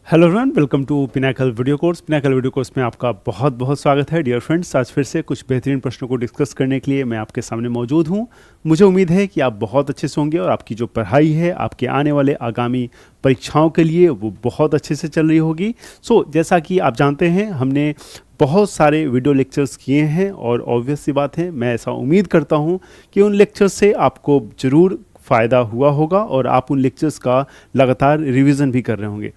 Hello everyone, welcome to Pinnacle video course. Pinnacle video course में आपका बहुत बहुत स्वागत है डियर फ्रेंड्स। आज फिर से कुछ बेहतरीन प्रश्नों को डिस्कस करने के लिए मैं आपके सामने मौजूद हूं। मुझे उम्मीद है कि आप बहुत अच्छे से होंगे और आपकी जो पढ़ाई है आपके आने वाले आगामी परीक्षाओं के लिए वो बहुत अच्छे से चल रही होगी। जैसा कि आप जानते हैं हमने बहुत सारे वीडियो लेक्चर्स किए हैं और ऑब्वियस सी बात है, मैं ऐसा उम्मीद करता हूँ कि उन लेक्चर्स से आपको ज़रूर फ़ायदा हुआ होगा और आप उन लेक्चर्स का लगातार रिवीजन भी कर रहे होंगे।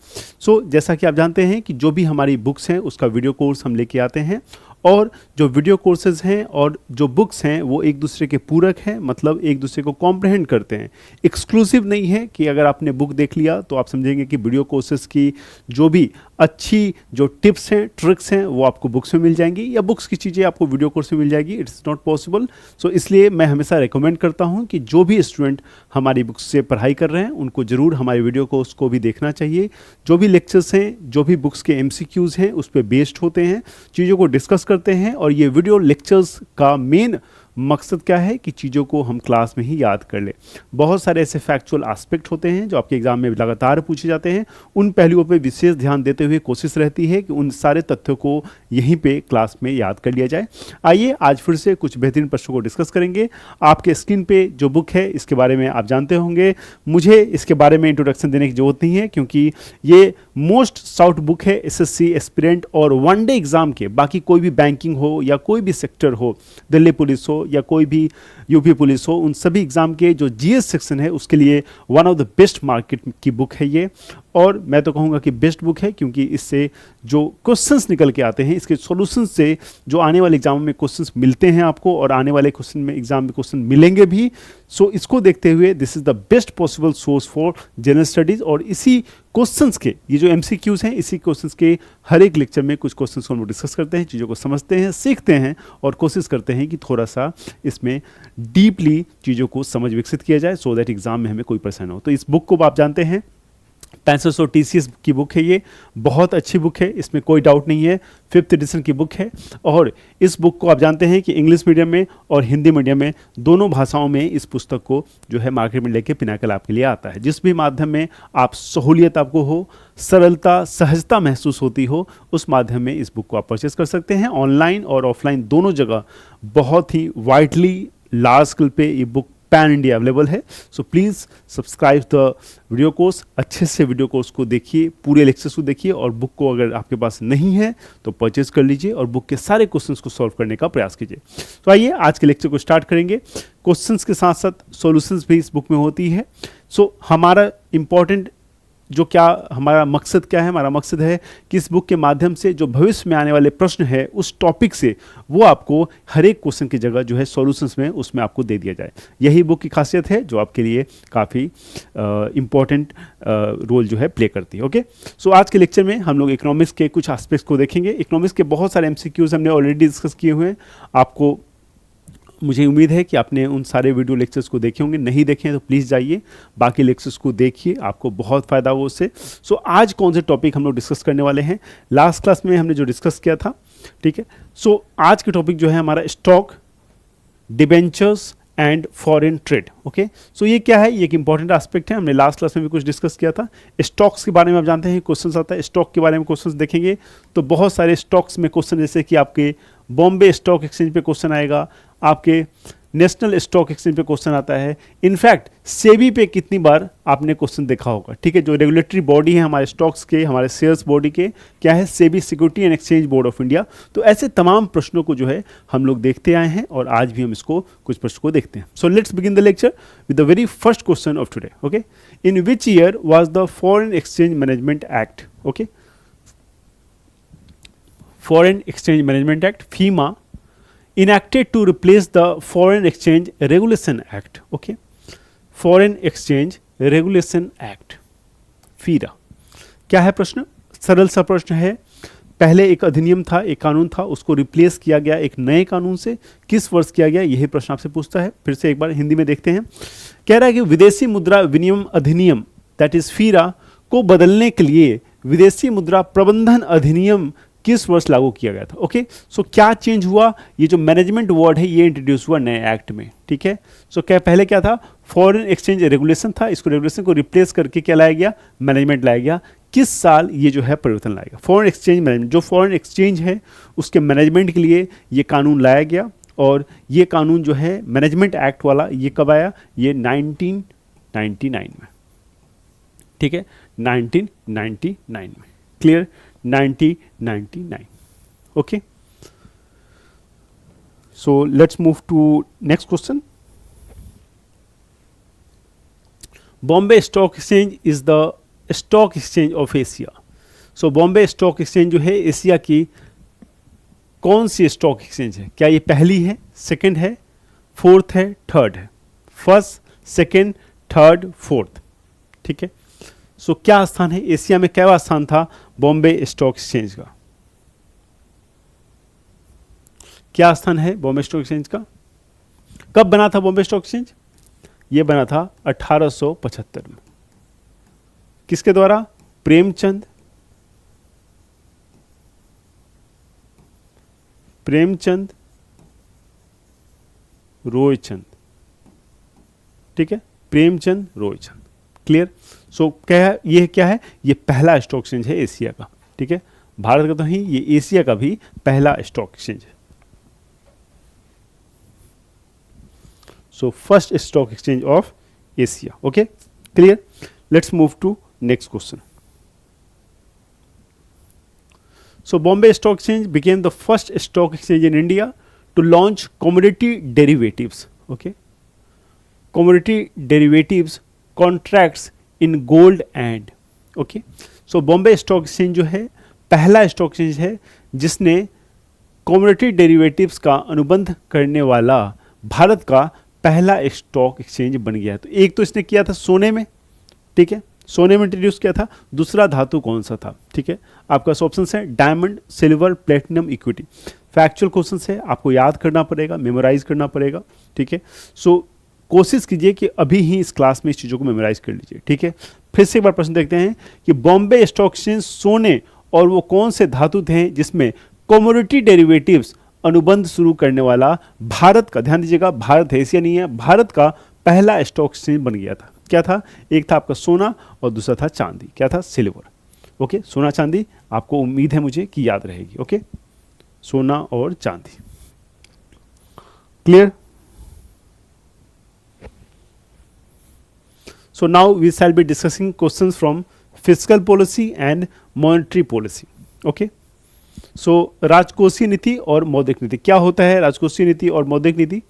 जैसा कि आप जानते हैं कि जो भी हमारी बुक्स हैं उसका वीडियो कोर्स हम लेके आते हैं और जो वीडियो कोर्सेज हैं और जो बुक्स हैं वो एक दूसरे के पूरक हैं, मतलब एक दूसरे को कॉम्प्रहेंड करते हैं। एक्सक्लूसिव नहीं है कि अगर आपने बुक देख लिया तो आप समझेंगे कि वीडियो कोर्सेज की जो भी अच्छी जो टिप्स हैं, ट्रिक्स हैं, वो आपको बुक्स में मिल जाएंगी या बुक्स की चीज़ें आपको वीडियो कोर्स में मिल जाएगी। It's not possible. इसलिए मैं हमेशा रिकमेंड करता हूं कि जो भी स्टूडेंट हमारी बुक्स से पढ़ाई कर रहे हैं उनको ज़रूर हमारे वीडियो कोर्स को भी देखना चाहिए। जो भी लेक्चर्स हैं, जो भी बुक्स के MCQs हैं उस पर बेस्ड होते हैं, चीज़ों को डिस्कस करते हैं। और ये वीडियो लेक्चर्स का मेन मकसद क्या है कि चीज़ों को हम क्लास में ही याद कर ले। बहुत सारे ऐसे फैक्चुअल एस्पेक्ट होते हैं जो आपके एग्जाम में लगातार पूछे जाते हैं, उन पहलुओं पे विशेष ध्यान देते हुए कोशिश रहती है कि उन सारे तथ्यों को यहीं पे क्लास में याद कर लिया जाए। आइए आज फिर से कुछ बेहतरीन प्रश्नों को डिस्कस करेंगे। आपके स्क्रीन पे जो बुक है इसके बारे में आप जानते होंगे, मुझे इसके बारे में इंट्रोडक्शन देने की जरूरत नहीं है क्योंकि ये मोस्ट साउट बुक है SSC एस्पिरेंट और वनडे एग्जाम के। बाकी कोई भी बैंकिंग हो या कोई भी सेक्टर हो, दिल्ली पुलिस हो या कोई भी यूपी पुलिस हो, उन सभी एग्जाम के जो GS सेक्शन है उसके लिए one of the best market की बुक है ये। और मैं तो कहूँगा कि बेस्ट बुक है क्योंकि इससे जो क्वेश्चंस निकल के आते हैं, इसके सॉल्यूशंस से जो आने वाले एग्जाम में क्वेश्चंस मिलते हैं आपको और आने वाले क्वेश्चन में एग्जाम में क्वेश्चन मिलेंगे भी। इसको देखते हुए this is the best possible source for general studies. और इसी क्वेश्चंस के ये जो MCQs हैं, इसी क्वेश्चंस के हर एक लेक्चर में कुछ क्वेश्चंस को हम डिस्कस करते हैं, चीज़ों को समझते हैं, सीखते हैं और कोशिश करते हैं कि थोड़ा सा इसमें डीपली चीज़ों को समझ विकसित किया जाए सो दैट एग्जाम में हमें कोई परेशानी हो। तो इस बुक को आप जानते हैं 6500 TCS की बुक है, ये बहुत अच्छी बुक है, इसमें कोई डाउट नहीं है। 5th एडिशन की बुक है और इस बुक को आप जानते हैं कि इंग्लिश मीडियम में और हिंदी मीडियम में दोनों भाषाओं में इस पुस्तक को जो है मार्केट में लेके पिनाकल आपके लिए आता है। जिस भी माध्यम में आप सहूलियत आपको हो, सरलता सहजता महसूस होती हो, उस माध्यम में इस बुक को आप परचेस कर सकते हैं। ऑनलाइन और ऑफलाइन दोनों जगह बहुत ही वाइडली लार्ज स्केल पे ये बुक पैन इंडिया अवेलेबल है। Please subscribe the video course. अच्छे से वीडियो कोर्स को देखिए, पूरे लेक्चर्स को देखिए और बुक को अगर आपके पास नहीं है तो परचेज कर लीजिए और बुक के सारे क्वेश्चंस को सॉल्व करने का प्रयास कीजिए। आइए आज के लेक्चर को स्टार्ट करेंगे। क्वेश्चंस के साथ साथ सॉल्यूशंस भी इस बुक में होती है। हमारा इंपॉर्टेंट जो क्या हमारा मकसद क्या है, हमारा मकसद है कि इस बुक के माध्यम से जो भविष्य में आने वाले प्रश्न है उस टॉपिक से वो आपको हर एक क्वेश्चन की जगह जो है सॉल्यूशंस में उसमें आपको दे दिया जाए। यही बुक की खासियत है जो आपके लिए काफ़ी इम्पॉर्टेंट रोल जो है प्ले करती है। ओके, आज के लेक्चर में हम लोग इकोनॉमिक्स के कुछ एस्पेक्ट्स को देखेंगे। इकोनॉमिक्स के बहुत सारे MCQs हमने ऑलरेडी डिस्कस किए हुए हैं। आपको मुझे उम्मीद है कि आपने उन सारे वीडियो लेक्चर्स को देखे होंगे, नहीं देखे तो प्लीज़ जाइए बाकी लेक्चर्स को देखिए, आपको बहुत फ़ायदा होगा उससे। आज कौन से टॉपिक हम लोग डिस्कस करने वाले हैं, लास्ट क्लास में हमने जो डिस्कस किया था, ठीक है। आज के टॉपिक जो है हमारा stock, debentures and foreign trade. Okay, ये क्या है, ये एक इंपॉर्टेंट एस्पेक्ट है, हमने लास्ट क्लास में भी कुछ डिस्कस किया था। स्टॉक्स के बारे में आप जानते हैं क्वेश्चन आता है, स्टॉक के बारे में क्वेश्चन देखेंगे तो बहुत सारे स्टॉक्स में क्वेश्चन, जैसे कि आपके बॉम्बे स्टॉक एक्सचेंज पे क्वेश्चन आएगा, आपके नेशनल स्टॉक एक्सचेंज पे क्वेश्चन आता है। इनफैक्ट सेबी पे कितनी बार आपने क्वेश्चन देखा होगा, ठीक है। जो रेगुलेटरी बॉडी है हमारे स्टॉक्स के, हमारे शेयर्स बॉडी के, क्या है, SEBI, security and exchange board of India. तो ऐसे तमाम प्रश्नों को जो है हम लोग देखते आए हैं और आज भी हम इसको कुछ प्रश्नों को देखते हैं। Let's begin the lecture with the very first question of today. Okay, in which year was the foreign exchange management act, okay, foreign exchange management act FEMA enacted to replace the Foreign Exchange Regulation Act. Okay, Foreign Exchange Regulation Act, FERA। क्या है प्रश्न, सरल सा प्रश्न है। पहले एक अधिनियम था, एक कानून था, उसको रिप्लेस किया गया एक नए कानून से। किस वर्ष किया गया, यही प्रश्न आपसे पूछता है। फिर से एक बार हिंदी में देखते हैं। कह रहा है कि विदेशी मुद्रा विनिमय अधिनियम दैट इज FERA को बदलने के लिए विदेशी मुद्रा प्रबंधन अधिनियम किस वर्ष लागू किया गया था। ओके, क्या चेंज हुआ, ये जो मैनेजमेंट वर्ड है ये इंट्रोड्यूस हुआ नए एक्ट में, ठीक है। क्या पहले क्या था, फॉरेन एक्सचेंज रेगुलेशन था, इसको रेगुलेशन को रिप्लेस करके क्या लाया गया, मैनेजमेंट लाया गया। किस साल ये जो है परिवर्तन लाएगा। फॉरेन एक्सचेंज मैनेजमेंट, जो फॉरेन एक्सचेंज है उसके मैनेजमेंट के लिए ये कानून लाया गया, और ये कानून जो है मैनेजमेंट एक्ट वाला, ये कब आया, ये 1999 में, ठीक है, 1999 में, clear, 1999, okay. So let's move to next question. Bombay stock exchange is the stock exchange of Asia. So Bombay stock exchange जो है एशिया की कौन सी स्टॉक एक्सचेंज है? क्या ये पहली है, सेकंड है, फोर्थ है, थर्ड है? फर्स्ट, सेकंड, थर्ड, फोर्थ, ठीक है। सो क्या स्थान है एशिया में, क्या स्थान था बॉम्बे स्टॉक एक्सचेंज का? क्या स्थान है बॉम्बे स्टॉक एक्सचेंज का? कब बना था बॉम्बे स्टॉक एक्सचेंज? ये बना था 1875 में। किसके द्वारा? प्रेमचंद रोयचंद, ठीक है, प्रेमचंद रोयचंद, क्लियर। सो क्या है ये, क्या है ये? पहला स्टॉक एक्सचेंज है एशिया का, ठीक है, भारत का तो ही, ये एशिया का भी पहला स्टॉक एक्सचेंज है। So first stock exchange of Asia, okay, clear. Let's move to next question. So Bombay Stock Exchange became the first stock exchange in India to launch commodity derivatives. Okay, commodity derivatives contracts in gold and okay. So Bombay Stock Exchange जो है पहला stock exchange है जिसने commodity derivatives का अनुबंध करने वाला भारत का पहला स्टॉक एक्सचेंज बन गया। तो एक तो इसने किया था सोने में, ठीक है, सोने में इंट्रोड्यूस किया था, दूसरा धातु कौन सा था? ठीक है, आपका ऑप्शन है diamond, silver, platinum, equity. Factual question है, आपको याद करना पड़ेगा, मेमोराइज करना पड़ेगा, ठीक है। सो कोशिश कीजिए कि अभी ही इस क्लास में इस चीज़ों को मेमोराइज कर लीजिए, ठीक है। फिर से एक बार प्रश्न देखते हैं कि बॉम्बे स्टॉक एक्सचेंज सोने और वो कौन से धातु थे जिसमें कमोडिटी डेरिवेटिव्स अनुबंध शुरू करने वाला भारत का, ध्यान दीजिएगा भारत है, एशिया नहीं है, भारत का पहला स्टॉक एक्सचेंज बन गया था। क्या था? एक था आपका सोना और दूसरा था चांदी। क्या था? सिल्वर। ओके, सोना चांदी आपको उम्मीद है मुझे कि याद रहेगी। ओके, सोना और चांदी, clear. So now we shall be discussing questions from fiscal policy and monetary policy. Okay, so राजकोषीय नीति और मौद्रिक नीति। क्या होता है राजकोषीय नीति और मौद्रिक नीति?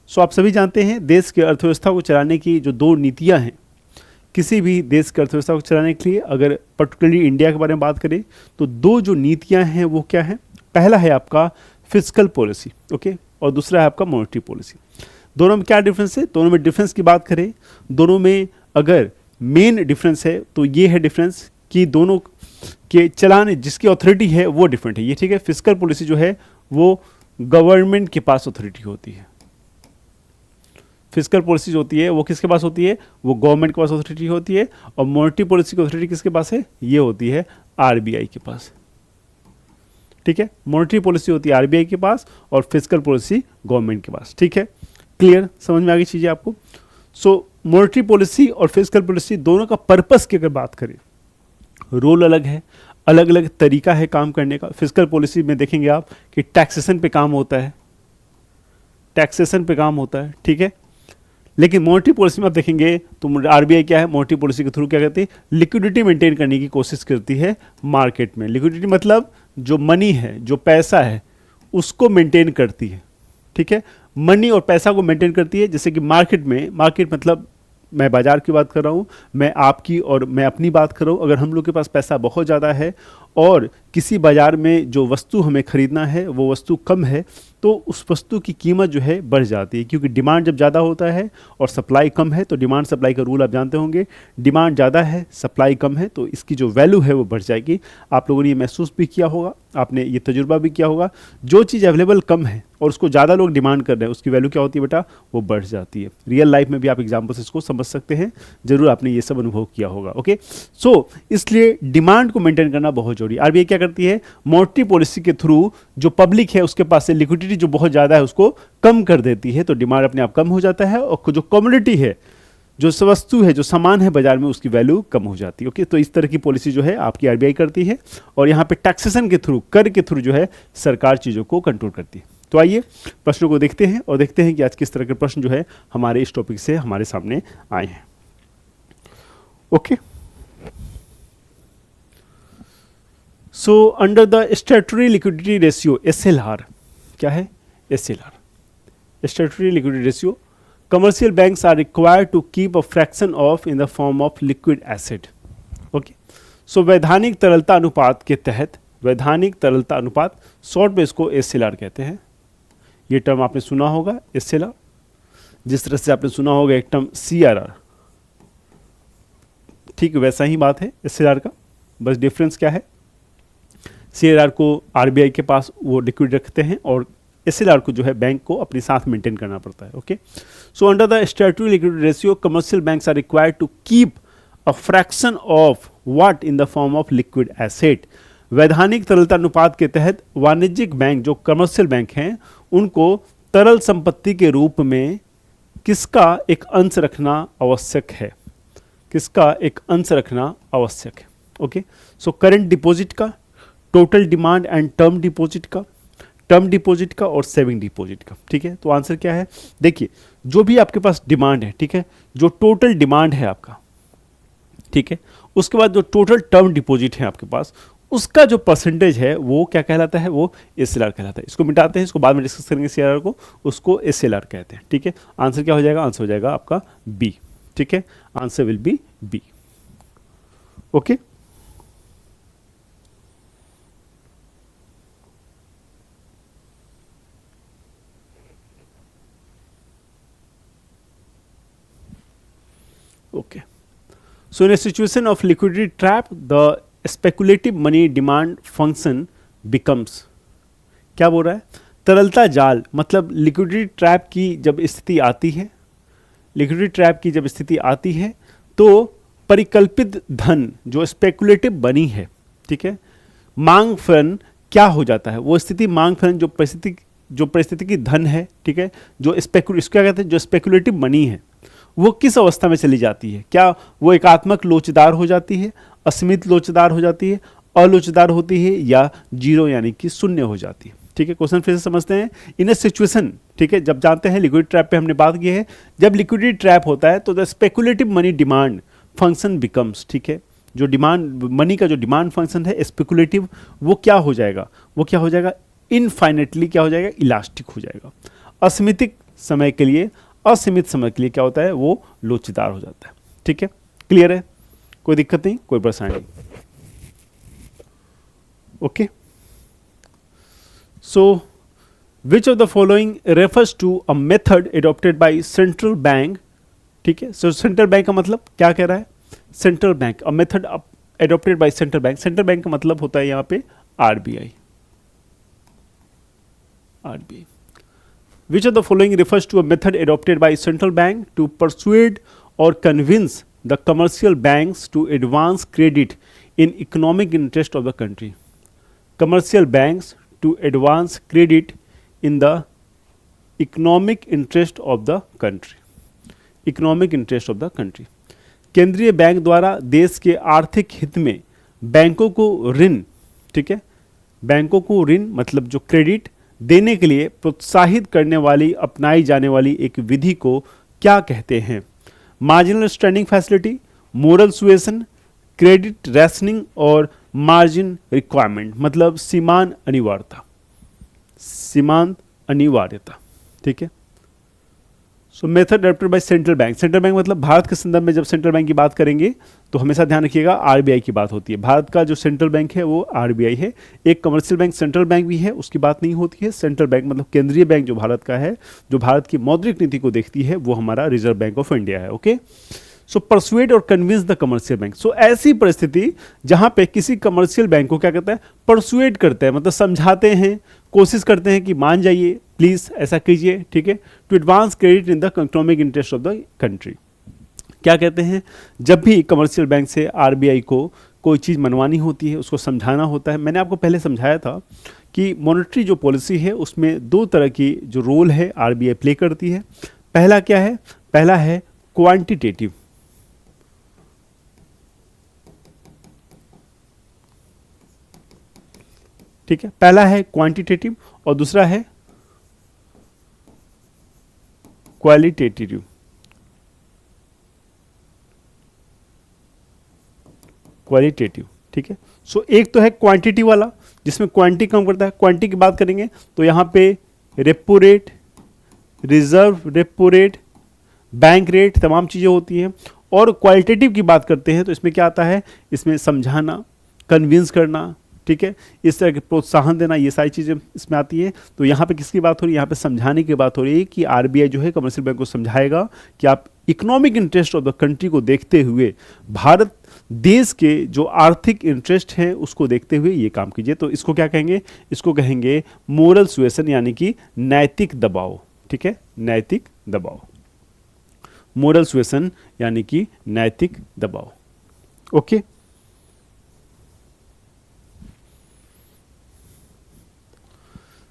सो आप सभी जानते हैं देश के अर्थव्यवस्था को चलाने की जो दो नीतियां हैं, किसी भी देश की अर्थव्यवस्था को चलाने के लिए अगर पर्टिकुलरली इंडिया के बारे में बात करें तो दो जो नीतियां हैं वो क्या है? पहला है आपका फिस्कल पॉलिसी, ओके, और दूसरा है आपका मॉनेटरी पॉलिसी। दोनों में क्या डिफरेंस है? दोनों में डिफरेंस की बात करें, दोनों में अगर मेन डिफरेंस है तो ये है डिफरेंस कि दोनों के चलाने जिसकी अथॉरिटी है वो डिफरेंट है, ये ठीक है। फिस्कल पॉलिसी जो है वो गवर्नमेंट के पास अथॉरिटी होती है, फिस्कल पॉलिसी जो होती है वो किसके पास होती है? वो गवर्नमेंट के पास अथॉरिटी होती है। और मॉनेटरी पॉलिसी की अथॉरिटी किसके पास है? ये होती है आरबीआई के पास, ठीक है। मॉनेटरी पॉलिसी होती है आरबीआई के पास और फिस्कल पॉलिसी गवर्नमेंट के पास, ठीक है, क्लियर, समझ में आ गई चीजें आपको। सो मॉनेटरी पॉलिसी और फिस्कल पॉलिसी दोनों का पर्पस की अगर बात करें, रोल अलग है, अलग अलग तरीका है काम करने का। फिस्कल पॉलिसी में देखेंगे आप कि टैक्सेशन पे काम होता है, टैक्सेशन पे काम होता है, ठीक है। लेकिन मॉनेटरी पॉलिसी में आप देखेंगे तो आरबीआई क्या है? मॉनेटरी पॉलिसी के थ्रू क्या करती है? लिक्विडिटी मेंटेन करने की कोशिश करती है मार्केट में। लिक्विडिटी मतलब जो मनी है, जो पैसा है, उसको मेंटेन करती है, ठीक है। मनी और पैसा को मेंटेन करती है। जैसे कि मार्केट में, मार्केट मतलब मैं बाजार की बात कर रहा हूँ, मैं आपकी और मैं अपनी बात कर रहा हूँ। अगर हम लोग के पास पैसा बहुत ज़्यादा है और किसी बाजार में जो वस्तु हमें खरीदना है वो वस्तु कम है, तो उस वस्तु की कीमत जो है बढ़ जाती है, क्योंकि डिमांड जब ज़्यादा होता है और सप्लाई कम है, तो डिमांड सप्लाई का रूल आप जानते होंगे, डिमांड ज़्यादा है सप्लाई कम है तो इसकी जो वैल्यू है वो बढ़ जाएगी। आप लोगों ने ये महसूस भी किया होगा, आपने ये तजुर्बा भी किया होगा, जो चीज़ अवेलेबल कम है और उसको ज़्यादा लोग डिमांड कर रहे हैं, उसकी वैल्यू क्या होती है बेटा? वो बढ़ जाती है। रियल लाइफ में भी आप एग्जाम्पल से इसको समझ सकते हैं, जरूर आपने ये सब अनुभव किया होगा। ओके, सो इसलिए डिमांड को मेंटेन करना बहुत जरूरी है। आरबीआई क्या करती है? मॉनेटरी पॉलिसी के थ्रू जो पब्लिक है उसके पास से लिक्विडिटी जो बहुत ज़्यादा है उसको कम कर देती है, तो डिमांड अपने आप कम हो जाता है और जो कमोडिटी है, जो वस्तु है, जो सामान है बाजार में, उसकी वैल्यू कम हो जाती है। ओके, तो इस तरह की पॉलिसी जो है आपकी आरबीआई करती है, और यहाँ पे टैक्सेशन के थ्रू, कर के थ्रू जो है सरकार चीज़ों को कंट्रोल करती है। तो आइए प्रश्नों को देखते हैं और देखते हैं कि आज किस तरह के प्रश्न जो है हमारे इस टॉपिक से हमारे सामने आए हैं। Okay, so under the statutory liquidity ratio, SLR, क्या है SLR? Statutory liquidity ratio, commercial banks are required to keep a fraction of in the form of liquid asset. Okay, so वैधानिक तरलता अनुपात के तहत, वैधानिक तरलता अनुपात, शॉर्ट में इसको एसएलआर कहते हैं। ये टर्म आपने सुना होगा एसएलआर, जिस तरह से आपने सुना होगा एक टर्म सीआरआर, ठीक वैसा ही बात है एसएलआर का, बस डिफरेंस क्या है, सीआरआर को आरबीआई के पास वो लिक्विड रखते हैं और एसएलआर को जो है बैंक को अपने साथ मेंटेन करना पड़ता है। Okay, so under the statutory liquidity ratio commercial banks are required to keep a fraction of what in the form of liquid asset. वैधानिक तरलता अनुपात के तहत वाणिज्यिक बैंक, जो कमर्शियल बैंक हैं, उनको तरल संपत्ति के रूप में किसका एक अंश रखना आवश्यक है, किसका एक अंश रखना आवश्यक है। ओके, सो करंट डिपॉजिट का, total demand and term deposit का, टर्म डिपॉजिट का और सेविंग डिपॉजिट का। ठीक है, तो आंसर क्या है? देखिए, जो भी आपके पास डिमांड है, ठीक है, जो टोटल डिमांड है आपका, ठीक है, उसके बाद जो टोटल टर्म डिपॉजिट है आपके पास, उसका जो परसेंटेज है वो क्या कहलाता है? वो एसएलआर कहलाता है। इसको मिटाते हैं, इसको बाद में डिस्कस करेंगे सीआरआर को, उसको एसएलआर कहते हैं। ठीक है, आंसर क्या हो जाएगा? आंसर हो जाएगा आपका बी। ठीक है, answer will be B. Okay, okay, so in a situation of liquidity trap the speculative money demand function becomes, क्या बोल रहा है? तरलता जाल, मतलब लिक्विडिटी ट्रैप की जब स्थिति आती है, लिक्विडिटी ट्रैप की जब स्थिति आती है तो परिकल्पित धन जो स्पेकुलेटिव मनी है, ठीक है, मांग फलन क्या हो जाता है? वो स्थिति मांग फलन जो परिस्थिति की धन है, ठीक है, जो इसको क्या कहते हैं? जो स्पेकुलेटिव मनी है, वो किस अवस्था में चली जाती है? क्या वो एकात्मक लोचदार हो जाती है, असीमित लोचदार हो जाती है, अलोचदार होती है, या जीरो यानी कि शून्य हो जाती है? ठीक है, क्वेश्चन फिर से समझते हैं। इन ए सिचुएशन, ठीक है, जब जानते हैं लिक्विडिटी ट्रैप पे हमने बात की है, जब लिक्विडिटी ट्रैप होता है तो the speculative money demand function becomes, ठीक है, जो डिमांड मनी का जो डिमांड फंक्शन है स्पेकुलेटिव, वो क्या हो जाएगा? वो क्या हो जाएगा? इनफाइनेटली क्या हो जाएगा? इलास्टिक हो जाएगा। असीमित समय के लिए, असीमित समय के लिए क्या होता है? वो लोचदार हो जाता है। ठीक है, क्लियर है? कोई दिक्कत नहीं, कोई परेशानी नहीं। Okay, so which of the following refers to a method adopted by central bank? ठीक है, सो सेंट्रल बैंक का मतलब क्या कह रहा है? Central bank, a method adopted by central bank. Central bank का मतलब होता है यहां पे RBI. RBI, which of the following refers to a method adopted by central bank to persuade or convince the commercial banks to advance credit in economic interest of the country? Commercial banks to advance credit in the economic interest of the country. Economic interest of the country. केंद्रीय bank द्वारा देश के आर्थिक हित में बैंकों को ऋण, ठीक है, बैंकों को ऋण मतलब जो क्रेडिट देने के लिए प्रोत्साहित करने वाली अपनाई जाने वाली एक विधि को क्या कहते हैं? Marginal standing facility, moral suasion, credit rationing और मार्जिन रिक्वायरमेंट, मतलब सीमांत अनिवार्यता, सीमांत अनिवार्यता। ठीक है, so method adopted by central bank. Central bank मतलब भारत के संदर्भ में जब सेंट्रल बैंक की बात करेंगे तो हमेशा ध्यान रखिएगा आरबीआई की बात होती है। भारत का जो सेंट्रल बैंक है वो आरबीआई है। एक कमर्शियल बैंक सेंट्रल बैंक भी है, उसकी बात नहीं होती है। सेंट्रल बैंक मतलब केंद्रीय बैंक जो भारत का है, जो भारत की मौद्रिक नीति को देखती है, वो हमारा रिजर्व बैंक ऑफ इंडिया है। ओके, सो परसुएड और कन्विंस द कमर्शियल बैंक। सो ऐसी परिस्थिति जहां पे किसी कमर्शियल बैंक को क्या कहता है? परसुएड करते हैं, मतलब समझाते हैं, कोशिश करते हैं कि मान जाइए, प्लीज ऐसा कीजिए। ठीक है, to advance credit in the economic interest of the country. क्या कहते हैं? जब भी कमर्शियल बैंक से आरबीआई को कोई चीज़ मनवानी होती है, उसको समझाना होता है। मैंने आपको पहले समझाया था कि मॉनेटरी जो पॉलिसी है उसमें दो तरह की जो रोल है आरबीआई प्ले करती है। पहला क्या है? पहला है क्वांटिटेटिव। ठीक है, पहला है क्वांटिटेटिव और दूसरा है क्वालिटेटिव। क्वालिटेटिव, ठीक है। सो एक तो है क्वांटिटी वाला जिसमें क्वांटिटी कम करता है। क्वांटिटी की बात करेंगे तो यहां पे repo rate, reserve repo rate, bank rate, तमाम चीजें होती हैं। और क्वालिटेटिव की बात करते हैं तो इसमें क्या आता है, इसमें समझाना, कन्विंस करना, ठीक है, इस तरह के प्रोत्साहन देना, ये सारी चीज़ें इसमें आती है। तो यहाँ पे किसकी बात हो रही है, यहाँ पे समझाने की बात हो रही है कि आरबीआई जो है कमर्शियल बैंक को समझाएगा कि आप economic interest of the country को देखते हुए, भारत देश के जो आर्थिक इंटरेस्ट हैं उसको देखते हुए ये काम कीजिए। तो इसको क्या कहेंगे, इसको कहेंगे मोरल सुएसन, यानी कि नैतिक दबाव। ठीक है, नैतिक दबाव, मोरल सुएसन यानी कि नैतिक दबाव। Okay,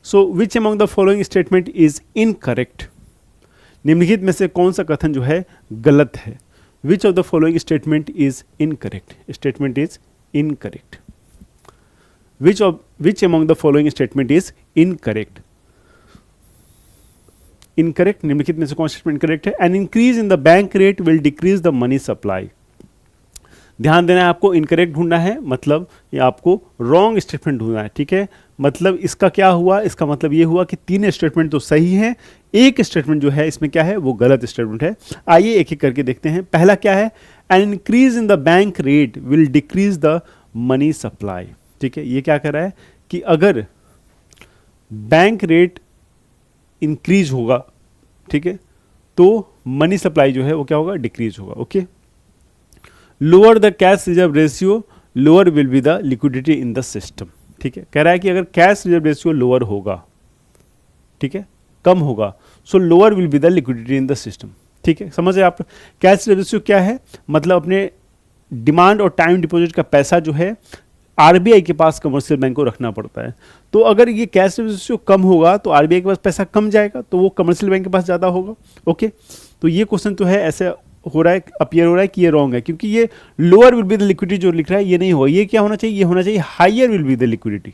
so which among the following statement is incorrect. निम्नलिखित में से कौन सा कथन जो है गलत है। विच of the following statement is incorrect, statement is incorrect. Which among the following statement is incorrect. Incorrect, निम्नलिखित में से कौन सा स्टेटमेंट करेक्ट है। An increase in the bank rate will decrease the money supply. ध्यान देना है, आपको इनकरेक्ट ढूंढना है, मतलब ये आपको रॉन्ग स्टेटमेंट ढूंढना है। ठीक है, मतलब इसका क्या हुआ, इसका मतलब ये हुआ कि तीन स्टेटमेंट तो सही हैं, एक स्टेटमेंट जो है इसमें क्या है वो गलत स्टेटमेंट है। आइए एक एक करके देखते हैं। पहला क्या है, an increase in the bank rate will decrease the money supply. ठीक है, ये क्या कह रहा है कि अगर बैंक रेट इंक्रीज होगा, ठीक है, तो मनी सप्लाई जो है वो क्या होगा, डिक्रीज होगा। Okay, lower the cash reserve ratio lower will be the liquidity in the system. ठीक है, कह रहा है कि अगर कैश रिजर्व रेशियो लोअर होगा, ठीक है, कम होगा, सो lower will be the liquidity in the system. ठीक है, समझ रहे आप। कैश रिजर्व रेशियो क्या है, मतलब अपने डिमांड और टाइम डिपॉजिट का पैसा जो है आरबीआई के पास कमर्शियल बैंक को रखना पड़ता है। तो अगर ये कैश रिजर्व रेशियो कम होगा तो आरबीआई के पास पैसा कम जाएगा, तो वो कमर्शियल बैंक के पास ज़्यादा होगा। ओके, तो ये क्वेश्चन तो है ऐसे हो रहा है, अपीयर हो रहा है कि ये रॉन्ग है, क्योंकि ये lower will be the liquidity जो लिख रहा है ये नहीं होगा। ये क्या होना चाहिए, ये होना चाहिए higher will be the liquidity.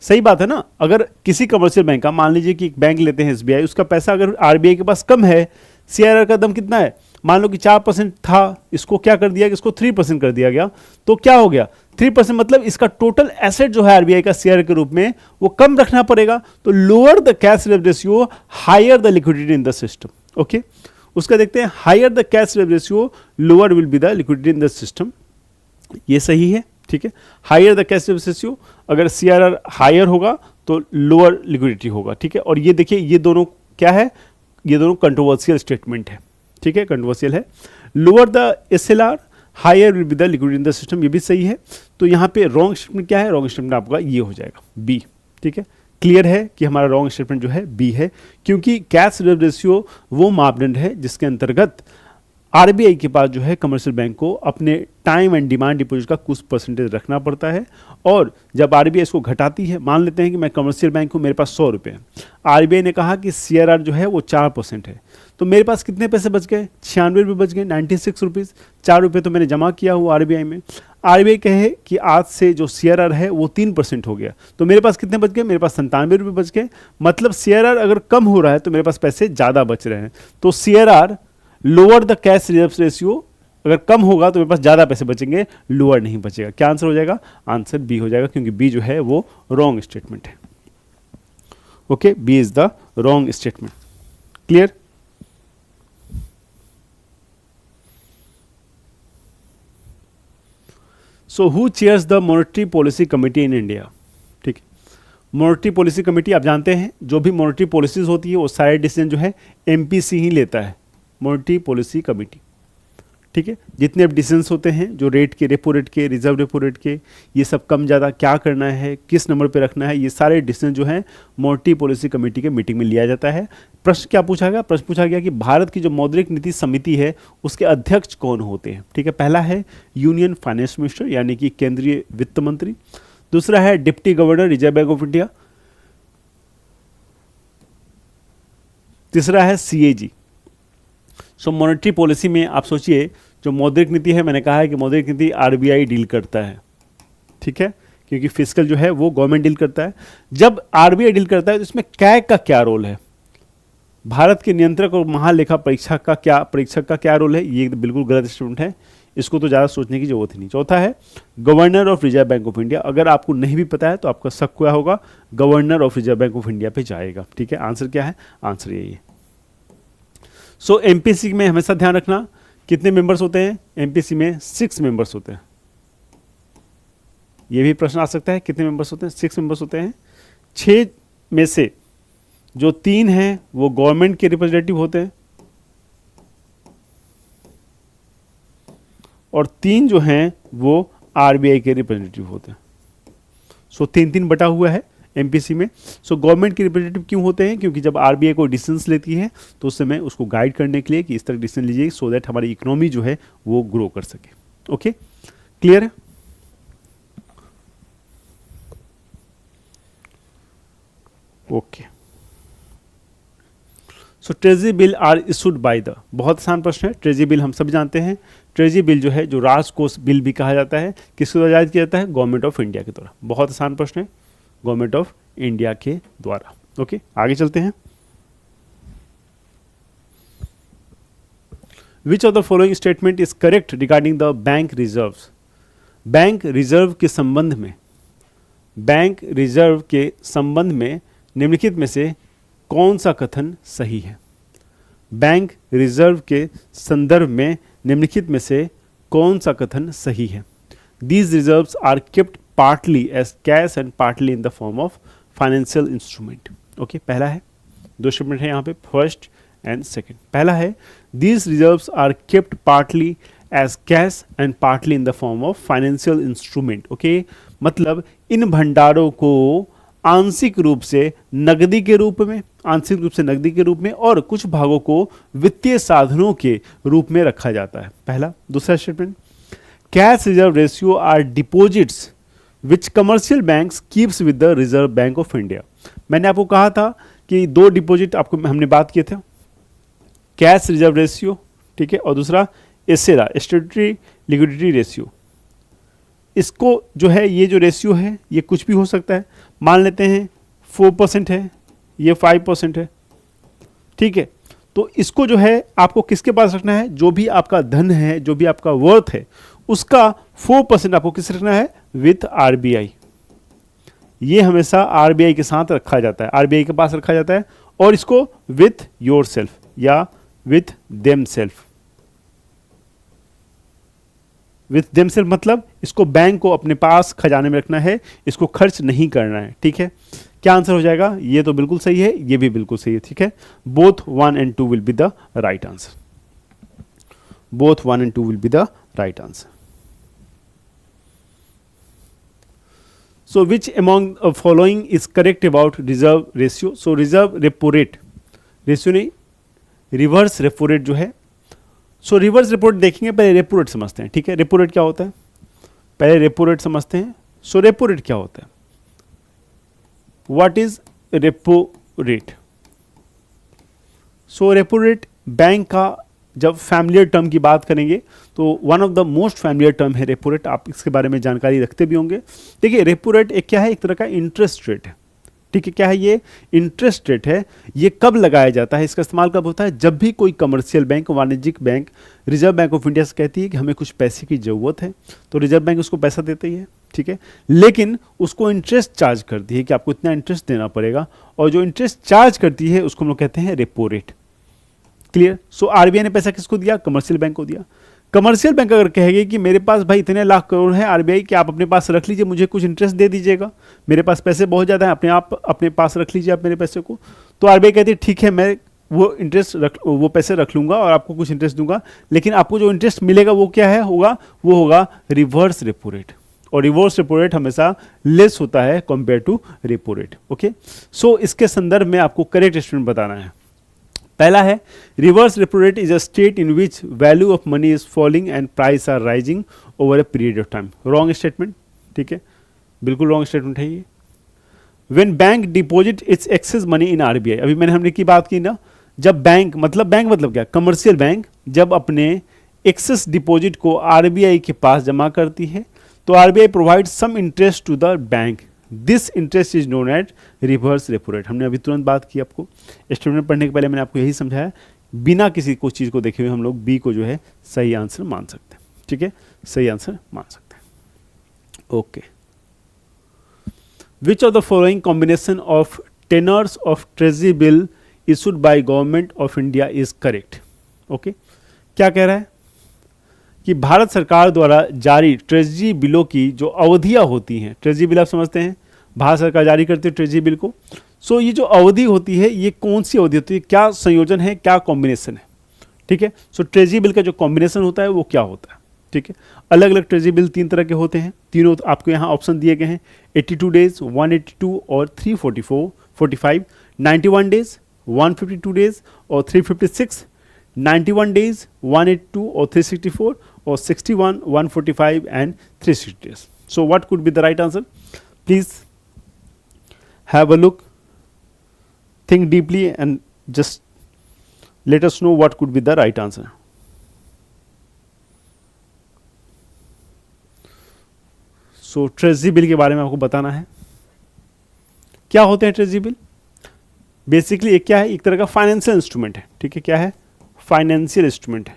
सही बात है ना। अगर किसी कमर्शियल बैंक का, मान लीजिए कि एक बैंक लेते हैं एसबीआई, उसका पैसा अगर आरबीआई के पास कम है, सीआरआर का दम कितना है, मान लो कि 4% था, इसको क्या कर दिया कि इसको 3% कर दिया गया, तो क्या हो गया 3%, मतलब इसका टोटल एसेट जो है आरबीआई का सीआरआर के रूप में वो कम रखना पड़ेगा। तो lower the cash reserve ratio higher the liquidity in the system. Okay, उसका देखते हैं, higher the cash reserve ratio lower will be the liquidity in the system. ये सही है। ठीक है, higher the cash reserve ratio, अगर सीआरआर हायर होगा तो लोअर लिक्विडिटी होगा। ठीक है, और ये देखिए ये दोनों क्या है, ये दोनों कंट्रोवर्शियल स्टेटमेंट है। ठीक है, कंट्रोवर्शियल है। Lower the SLR higher will be the liquidity in the system, ये भी सही है। तो यहाँ पे रॉन्ग स्टेटमेंट क्या है, रॉन्ग स्टेटमेंट आपका ये हो जाएगा बी। ठीक है, क्लियर है कि हमारा रॉन्ग स्टेटमेंट जो है बी है, क्योंकि कैश रिजर्व रेशियो वो मापदंड है जिसके अंतर्गत आरबीआई के पास जो है कमर्शियल बैंक को अपने टाइम एंड डिमांड डिपॉजिट का कुछ परसेंटेज रखना पड़ता है। और जब आरबीआई इसको घटाती है, मान लेते हैं कि मैं कमर्शियल बैंक हूँ, मेरे पास 100 रुपये हैं, आरबीआई ने कहा कि सीआरआर जो है वो 4% है, तो मेरे पास कितने पैसे बच गए, 96 रुपये बच गए, 96 रुपीज़। 4 रुपये तो मैंने जमा किया हुआ आरबीआई में। आरबीआई कहे कि आज से जो सीआरआर है वो 3% हो गया, तो मेरे पास कितने बच गए, मेरे पास 97 रुपये बच गए। मतलब सीआरआर अगर कम हो रहा है तो मेरे पास पैसे ज़्यादा बच रहे हैं। तो CRR lower the cash reserve ratio, अगर कम होगा तो मेरे पास ज़्यादा पैसे बचेंगे, लोअर नहीं बचेगा। क्या आंसर हो जाएगा, आंसर बी हो जाएगा, क्योंकि बी जो है वो रॉन्ग स्टेटमेंट है। Okay, B is the wrong statement. Clear. So who chairs the monetary policy committee in India. ठीक है, मॉनेटरी पॉलिसी कमेटी आप जानते हैं, जो भी मॉनेटरी पॉलिसीज होती है वो सारे डिसीजन जो है एमपीसी ही लेता है, मॉनेटरी पॉलिसी कमेटी। ठीक है, जितने भी डिसीजंस होते हैं जो रेट के, रेपो रेट के, रिजर्व रेपो रेट के, ये सब कम ज़्यादा क्या करना है, किस नंबर पे रखना है, ये सारे डिसीजन जो हैं मॉनेटरी पॉलिसी कमेटी के मीटिंग में लिया जाता है। प्रश्न क्या पूछा गया, प्रश्न पूछा गया कि भारत की जो मौद्रिक नीति समिति है उसके अध्यक्ष कौन होते हैं। ठीक है, पहला है यूनियन फाइनेंस मिनिस्टर यानी कि केंद्रीय वित्त मंत्री, दूसरा है deputy governor reserve bank of India, तीसरा है सीएजी। सो मॉनेटरी पॉलिसी में आप सोचिए, जो मौद्रिक नीति है, मैंने कहा है कि मौद्रिक नीति आरबीआई डील करता है, ठीक है, क्योंकि फिस्कल जो है वो गवर्नमेंट डील करता है। जब आरबीआई डील करता है तो इसमें कैग का क्या रोल है, भारत के नियंत्रक और महालेखा परीक्षक का क्या रोल है, ये बिल्कुल गलत स्टेटमेंट है, इसको तो ज़्यादा सोचने की जरूरत ही नहीं। चौथा है governor of reserve bank of India. अगर आपको नहीं भी पता है तो आपका शक क्या होगा, governor of reserve bank of India पे जाएगा, ठीक है। आंसर क्या है, आंसर यही है। सो एमपीसी में हमेशा ध्यान रखना कितने मेंबर्स होते हैं, एमपीसी में 6 मेंबर्स होते हैं। ये भी प्रश्न आ सकता है कितने मेंबर्स होते हैं, 6 मेंबर्स होते हैं। 6 में से जो 3 हैं वो गवर्नमेंट के रिप्रेजेंटेटिव होते हैं और 3 जो हैं वो आरबीआई के रिप्रेजेंटेटिव होते हैं। सो 3-3 बटा हुआ है एमपीसी में। सो गवर्नमेंट के रिप्रेजेंटेटिव क्यों होते हैं, क्योंकि जब आरबीआई को डिसीजंस लेती है तो उस समय उसको गाइड करने के लिए कि इस तरह डिसीजन लीजिए सो दैट हमारी इकोनॉमी जो है वो ग्रो कर सके। ओके, क्लियर है। Okay, so treasury bill are issued by the, बहुत आसान प्रश्न है। ट्रेजरी बिल हम सब जानते हैं, ट्रेजरी बिल जो है, जो राजकोष बिल भी कहा जाता है, किसके द्वारा जारी किया जाता है, गवर्नमेंट ऑफ इंडिया के द्वारा। बहुत आसान प्रश्न है, गवर्नमेंट ऑफ इंडिया के द्वारा। ओके, आगे चलते हैं। विच of the following statement is correct regarding the bank reserve. Bank reserve के संबंध में, बैंक रिजर्व के संबंध में निम्नलिखित में से कौन सा कथन सही है। बैंक रिजर्व के संदर्भ में निम्नलिखित में से कौन सा कथन सही है। These reserves are kept partly as cash and partly in the form of financial instrument. Okay, पहला है, 2 स्टेटमेंट है यहाँ पे, फर्स्ट एंड सेकेंड। पहला है these reserves are kept partly as cash and partly in the form of financial instrument. Okay, मतलब इन भंडारों को आंशिक रूप से नकदी के रूप में, आंशिक रूप से नकदी के रूप में और कुछ भागों को वित्तीय साधनों के रूप में रखा जाता है। पहला। दूसरा statement, cash reserve ratio are deposits which commercial banks keeps with the reserve bank of India. मैंने आपको कहा था कि 2 डिपॉजिट आपको हमने बात किए थे, कैश रिजर्व रेशियो, ठीक है, और दूसरा एसेरा, स्टैट्यूटरी लिक्विडिटी रेशियो। इसको जो है, ये जो रेशियो है ये कुछ भी हो सकता है। मान लेते हैं 4% है, ये 5% है, ठीक है। तो इसको जो है आपको किसके पास रखना है, जो भी आपका धन है, जो भी आपका वर्थ है, उसका 4% आपको किस रखना है, विथ आरबीआई। ये हमेशा आरबीआई के साथ रखा जाता है, आरबीआई के पास रखा जाता है, और इसको विथ योर सेल्फ या with them self. With them self मतलब इसको बैंक को अपने पास खजाने में रखना है, इसको खर्च नहीं करना है, ठीक है। क्या आंसर हो जाएगा, ये तो बिल्कुल सही है, ये भी बिल्कुल सही है, ठीक है। Both 1 and 2 will be the right answer, both 1 and 2 will be the right answer. So which among following is correct about reserve ratio. So reserve repo rate, ratio नहीं, रिवर्स रेपो रेट जो है। सो reverse repo rate देखेंगे, पहले repo rate समझते हैं, ठीक है। Repo rate क्या होता है, पहले रेपो रेट समझते हैं। सो रेपो रेट क्या होता है, what is repo rate. So repo rate bank का, जब फैमिलियर टर्म की बात करेंगे तो one of the most familiar term है रेपो रेट, आप इसके बारे में जानकारी रखते भी होंगे। देखिए रेपो रेट एक क्या है, एक तरह का इंटरेस्ट रेट है, ठीक है। क्या है ये, इंटरेस्ट रेट है। ये कब लगाया जाता है, इसका इस्तेमाल कब होता है, जब भी कोई कमर्शियल बैंक, वाणिज्यिक bank reserve bank of India से कहती है कि हमें कुछ पैसे की ज़रूरत है, तो रिजर्व बैंक उसको पैसा देती है, ठीक है। लेकिन उसको इंटरेस्ट चार्ज करती है कि आपको इतना इंटरेस्ट देना पड़ेगा, और जो इंटरेस्ट चार्ज करती है उसको हम लोग कहते हैं repo rate. Clear. So RBI ने पैसा किसको दिया, कमर्शियल बैंक को दिया। कमर्शियल बैंक अगर कहेगी कि मेरे पास भाई इतने लाख करोड़ है आरबीआई कि आप अपने पास रख लीजिए, मुझे कुछ इंटरेस्ट दे दीजिएगा, मेरे पास पैसे बहुत ज़्यादा हैं, अपने पास रख लीजिए आप मेरे पैसे को, तो आरबीआई कहती है ठीक है, मैं वो पैसे रख लूंगा और आपको कुछ इंटरेस्ट दूंगा, लेकिन आपको जो इंटरेस्ट मिलेगा वो क्या है, वो होगा रिवर्स रेपो रेट, और रिवर्स रेपो रेट हमेशा लेस होता है compare to repo rate. Okay, so इसके संदर्भ में आपको करेक्ट स्टेटमेंट बताना है। पहला है reverse repo rate is a state in which value of money is falling and price are rising over a period of time. Wrong statement, ठीक है, बिल्कुल रॉन्ग स्टेटमेंट है ये। When bank deposit its excess money in RBI, अभी हमने की बात की ना, जब बैंक मतलब क्या, कमर्शियल बैंक जब अपने एक्सेस डिपॉजिट को आरबीआई के पास जमा करती है तो RBI provide some interest to the bank, this interest is known as reverse repo rate. हमने अभी तुरंत बात की आपको, स्टेटमेंट पढ़ने के पहले मैंने आपको यही समझाया, बिना किसी को चीज़ को देखे हुए हम लोग बी को जो है सही आंसर मान सकते हैं। ठीक है, सही आंसर मान सकते हैं। Okay, which of the following combination of tenors of treasury bill issued by government of India is correct. Okay, क्या कह रहा है कि भारत सरकार द्वारा जारी ट्रेजरी बिलों की जो अवधियां होती हैं, ट्रेजरी बिल आप समझते हैं, भारत सरकार जारी करती है ट्रेजरी बिल को। सो ये जो अवधि होती है ये कौन सी अवधि होती है, क्या संयोजन है, क्या कॉम्बिनेशन है। ठीक है, सो ट्रेजरी बिल का जो कॉम्बिनेशन होता है वो क्या होता है। ठीक है, अलग अलग ट्रेजरी बिल 3 तरह के होते हैं, तीनों आपको यहाँ ऑप्शन दिए गए हैं, 82 डेज, 182 और 344 45, 91 डेज, 152 डेज और 356, 91 डेज, 182 और 364 और 61, 145 and 360 days. So what could be the right answer? Please have a look, think deeply and just let us know what could be the right answer. So treasury bill के बारे में आपको बताना है। क्या होते हैं ट्रेजरी बिल? बेसिकली एक क्या है, एक तरह का फाइनेंशियल इंस्ट्रूमेंट है। ठीक है, क्या है? फाइनेंशियल इंस्ट्रूमेंट है,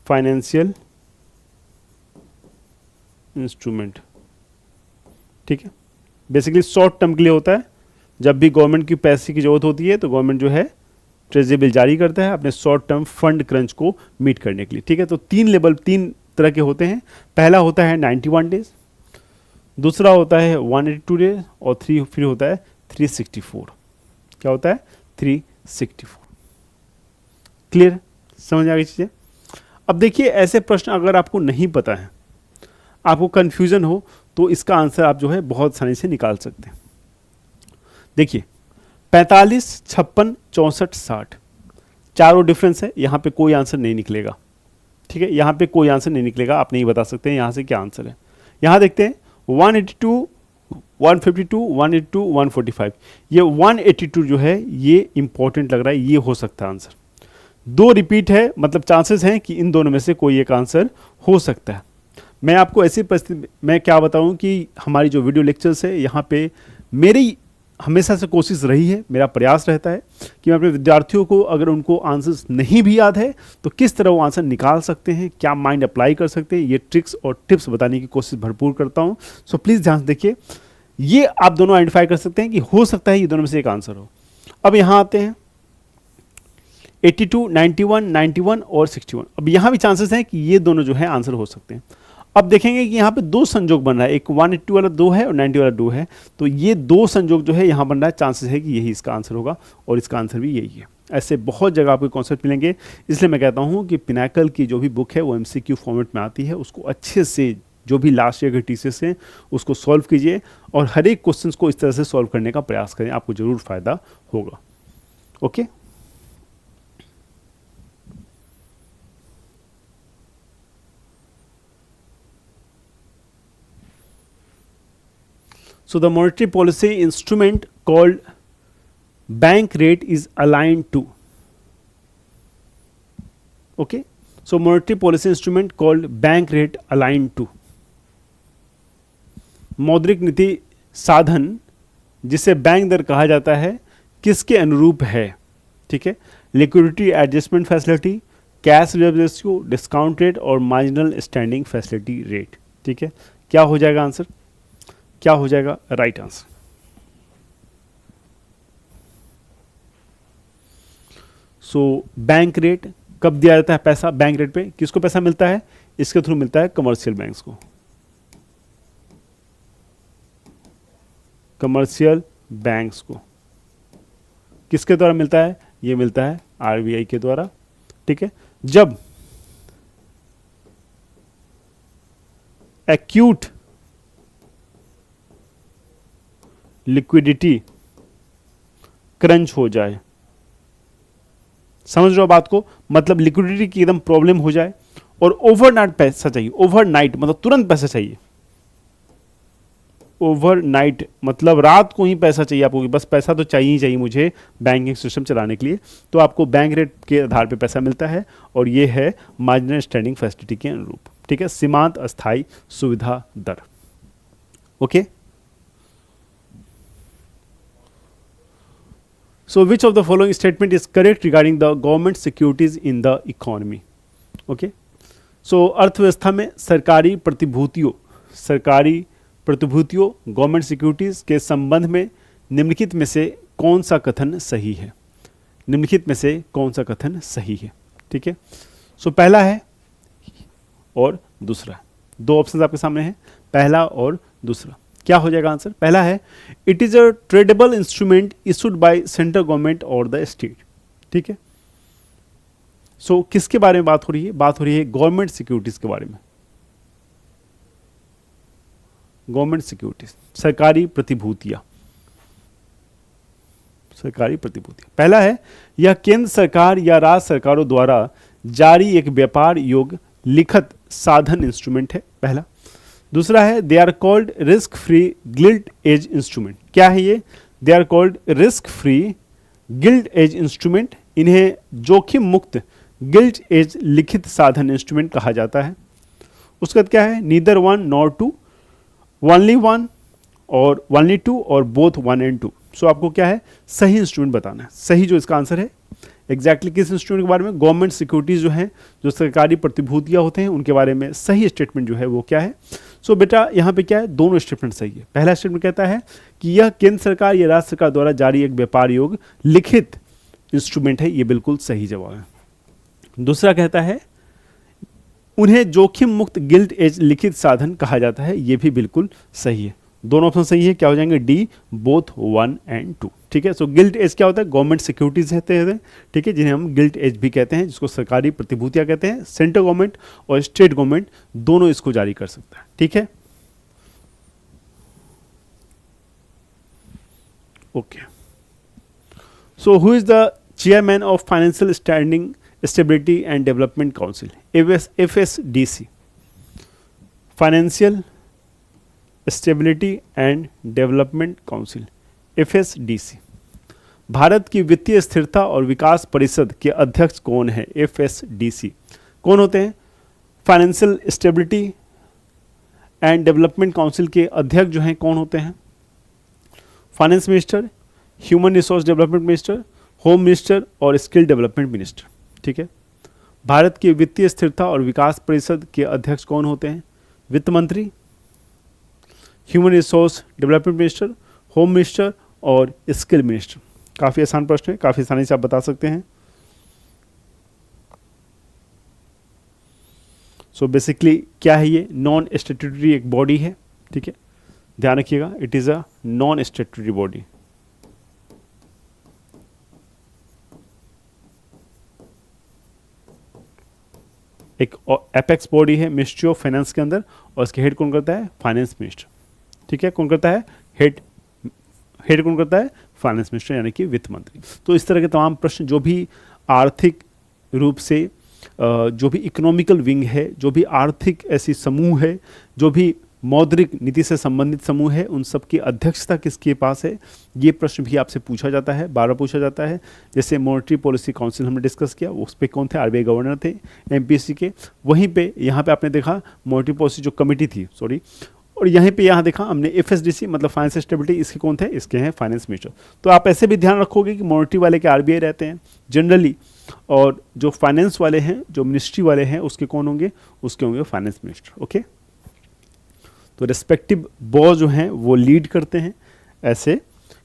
फाइनेंशियल इंस्ट्रूमेंट। ठीक है, बेसिकली शॉर्ट टर्म के लिए होता है, जब भी गवर्नमेंट की पैसे की जरूरत होती है तो गवर्नमेंट जो है ट्रेजरी बिल जारी करता है अपने शॉर्ट टर्म फंड क्रंच को मीट करने के लिए। ठीक है, तो 3 तरह के होते हैं। पहला होता है 91 डेज, दूसरा होता है 182 डेज और फिर होता है 364। क्या होता है? 364। क्लियर, समझ आ गई चीजें? अब देखिए, ऐसे प्रश्न अगर आपको नहीं पता है, आपको कंफ्यूजन हो, तो इसका आंसर आप जो है बहुत आसानी से निकाल सकते हैं। देखिए 45, 56, 64, 60 चारों डिफरेंस है, यहां पे कोई आंसर नहीं निकलेगा। ठीक है, यहां पे कोई आंसर नहीं निकलेगा, आप नहीं बता सकते हैं यहां से क्या आंसर है। यहां देखते हैं 182, 152, 182, 145, ये 182 जो है ये इंपॉर्टेंट लग रहा है, ये हो सकता है आंसर। 2 रिपीट है, मतलब चांसेस हैं कि इन दोनों में से कोई एक आंसर हो सकता है। मैं आपको ऐसी परिस्थिति में क्या बताऊं कि हमारी जो वीडियो लेक्चर्स है यहाँ पे मेरी हमेशा से कोशिश रही है, मेरा प्रयास रहता है कि मैं अपने विद्यार्थियों को, अगर उनको आंसर्स नहीं भी याद है तो किस तरह वो आंसर निकाल सकते हैं, क्या माइंड अप्लाई कर सकते हैं, ये ट्रिक्स और टिप्स बताने की कोशिश भरपूर करता हूँ। सो प्लीज़ ध्यान से देखिए, ये आप दोनों आइडेंटिफाई कर सकते हैं कि हो सकता है ये दोनों में से एक आंसर हो। अब यहाँ आते हैं 82, 91, 91 और 61। अब यहाँ भी चांसेस हैं कि ये दोनों जो है आंसर हो सकते हैं। अब देखेंगे कि यहाँ पे 2 संजोग बन रहा है, एक 180 वाला 2 है और 90 वाला 2 है, तो ये 2 संजोग जो है यहाँ बन रहा है, चांसेस है कि यही इसका आंसर होगा और इसका आंसर भी यही है। ऐसे बहुत जगह आपको कॉन्सेप्ट मिलेंगे, इसलिए मैं कहता हूँ कि पिनाकल की जो भी बुक है वो MCQ फॉर्मेट में आती है, उसको अच्छे से जो भी लास्ट ईयर के टीचर्स हैं उसको सॉल्व कीजिए और हर एक क्वेश्चन को इस तरह से सॉल्व करने का प्रयास करें, आपको जरूर फायदा होगा। Okay, so the monetary policy instrument called bank rate is aligned to, okay, so monetary policy instrument called bank rate aligned to, मौद्रिक नीति साधन जिसे बैंक दर कहा जाता है किसके अनुरूप है। ठीक है, liquidity adjustment facility, cash reserve ratio, discount rate और मार्जिनल स्टैंडिंग फैसिलिटी रेट। ठीक है, क्या हो जाएगा आंसर, क्या हो जाएगा right answer? So bank rate कब दिया जाता है पैसा? बैंक रेट पे किसको पैसा मिलता है? इसके थ्रू मिलता है कमर्शियल बैंक्स को, कमर्शियल बैंक्स को किसके द्वारा मिलता है? ये मिलता है आरबीआई के द्वारा। ठीक है, जब एक्यूट लिक्विडिटी क्रंच हो जाए, समझ रहे हो बात को, मतलब लिक्विडिटी की एकदम प्रॉब्लम हो जाए और ओवरनाइट पैसा चाहिए, ओवरनाइट मतलब तुरंत पैसा चाहिए, ओवरनाइट, मतलब रात को ही पैसा चाहिए आपको, कि बस पैसा तो चाहिए ही चाहिए मुझे बैंकिंग सिस्टम चलाने के लिए, तो आपको बैंक रेट के आधार पे पैसा मिलता है, और ये है मार्जिनल स्टैंडिंग फैसिलिटी के अनुरूप, ठीक है, सीमांत अस्थायी सुविधा दर। Okay, so which of the following statement is correct regarding the government securities in the economy. Okay, so अर्थव्यवस्था में सरकारी प्रतिभूतियों गवर्नमेंट सिक्योरिटीज के संबंध में निम्नलिखित में से कौन सा कथन सही है, निम्नलिखित में से कौन सा कथन सही है, ठीक है। सो पहला है और दूसरा, दो ऑप्शन आपके सामने हैं, पहला और दूसरा। क्या हो जाएगा आंसर? पहला है it is a tradable instrument issued by central government और द स्टेट, ठीक है। सो किसके बारे में बात हो रही है? बात हो रही है गवर्नमेंट सिक्योरिटीज के बारे में, गवर्नमेंट सिक्योरिटीज, सरकारी प्रतिभूतियां, सरकारी प्रतिभूतियां। पहला है यह केंद्र सरकार या राज्य सरकारों द्वारा जारी एक व्यापार योग्य लिखित साधन इंस्ट्रूमेंट है, पहला। दूसरा है they are called risk free gilt edge instrument. क्या है ये? They are called risk free gilt edge instrument, इन्हें जोखिम मुक्त गिल्ट एज लिखित साधन इंस्ट्रूमेंट कहा जाता है। उसके बाद क्या है? Neither one nor two, only one और ओनली टू और both one and two. So आपको क्या है? सही इंस्ट्रूमेंट बताना है। सही जो इसका आंसर है एग्जैक्टली किस इंस्ट्रूमेंट के बारे में? गवर्नमेंट सिक्योरिटीज जो हैं, जो सरकारी प्रतिभूतियां होते हैं, उनके बारे में सही स्टेटमेंट जो है वो क्या है? सो बेटा यहाँ पे क्या है? दोनों स्टेटमेंट सही है। पहला स्टेटमेंट कहता है कि यह केंद्र सरकार या राज्य सरकार द्वारा जारी एक व्यापार योग्य लिखित इंस्ट्रूमेंट है, ये बिल्कुल सही जवाब है। दूसरा कहता है उन्हें जोखिम मुक्त गिल्ट एज लिखित साधन कहा जाता है, ये भी बिल्कुल सही है। दोनों ऑप्शन सही है। क्या हो जाएंगे? D, both one and two, ठीक है। सो गिल्ट एज क्या होता है? गवर्नमेंट सिक्योरिटीज कहते हैं, ठीक है, जिन्हें हम गिल्ट एज भी कहते हैं, जिसको सरकारी प्रतिभूतियां कहते हैं। सेंट्रल गवर्नमेंट और स्टेट गवर्नमेंट दोनों इसको जारी कर सकता है, ठीक है। Okay, so who is the chairman of financial standing stability and development council, FSDC, financial stability and development council, FSDC। Bharat की वित्तीय स्थिरता और विकास परिषद के अध्यक्ष कौन है? FSDC कौन होते हैं? Financial stability and development council के अध्यक्ष जो हैं कौन होते हैं? Finance minister, human resource development minister, home minister और स्किल डेवलपमेंट मिनिस्टर, ठीक है। भारत की वित्तीय स्थिरता और विकास परिषद के अध्यक्ष कौन होते हैं? वित्त मंत्री, human resource development minister, home minister और स्किल मिनिस्टर। काफ़ी आसान प्रश्न है, काफ़ी आसानी से आप बता सकते हैं। सो बेसिकली क्या है ये? नॉन स्टैट्यूटरी एक बॉडी है, ठीक है, ध्यान रखिएगा, it is a non statutory body. एक एपेक्स बॉडी है मिनिस्ट्री ऑफ फाइनेंस के अंदर, और इसके हेड कौन करता है? फाइनेंस मिनिस्टर, ठीक है। कौन करता है? हेड कौन करता है? फाइनेंस मिनिस्टर, यानी कि वित्त मंत्री। तो इस तरह के तमाम प्रश्न जो भी आर्थिक रूप से जो भी इकोनॉमिकल विंग है, जो भी आर्थिक ऐसी समूह है, जो भी मौद्रिक नीति से संबंधित समूह है, उन सब की अध्यक्षता किसके पास है, ये प्रश्न भी आपसे पूछा जाता है, बार बार पूछा जाता है। जैसे मॉनेटरी पॉलिसी काउंसिल हमने डिस्कस किया, उस पर कौन थे? RBI गवर्नर थे MPC के। वहीं पे यहाँ पे आपने देखा मॉनेटरी पॉलिसी जो कमेटी थी, सॉरी, और यहीं पे यहाँ देखा हमने FSDC मतलब फाइनेंस स्टेबिलिटी, इसके कौन थे? इसके हैं फाइनेंस मिनिस्टर। तो आप ऐसे भी ध्यान रखोगे कि मॉनेटरी वाले के RBI रहते हैं जनरली, और जो फाइनेंस वाले हैं, जो मिनिस्ट्री वाले हैं, उसके कौन होंगे? उसके होंगे फाइनेंस मिनिस्टर, ओके। तो रेस्पेक्टिव बॉस जो हैं वो लीड करते हैं ऐसे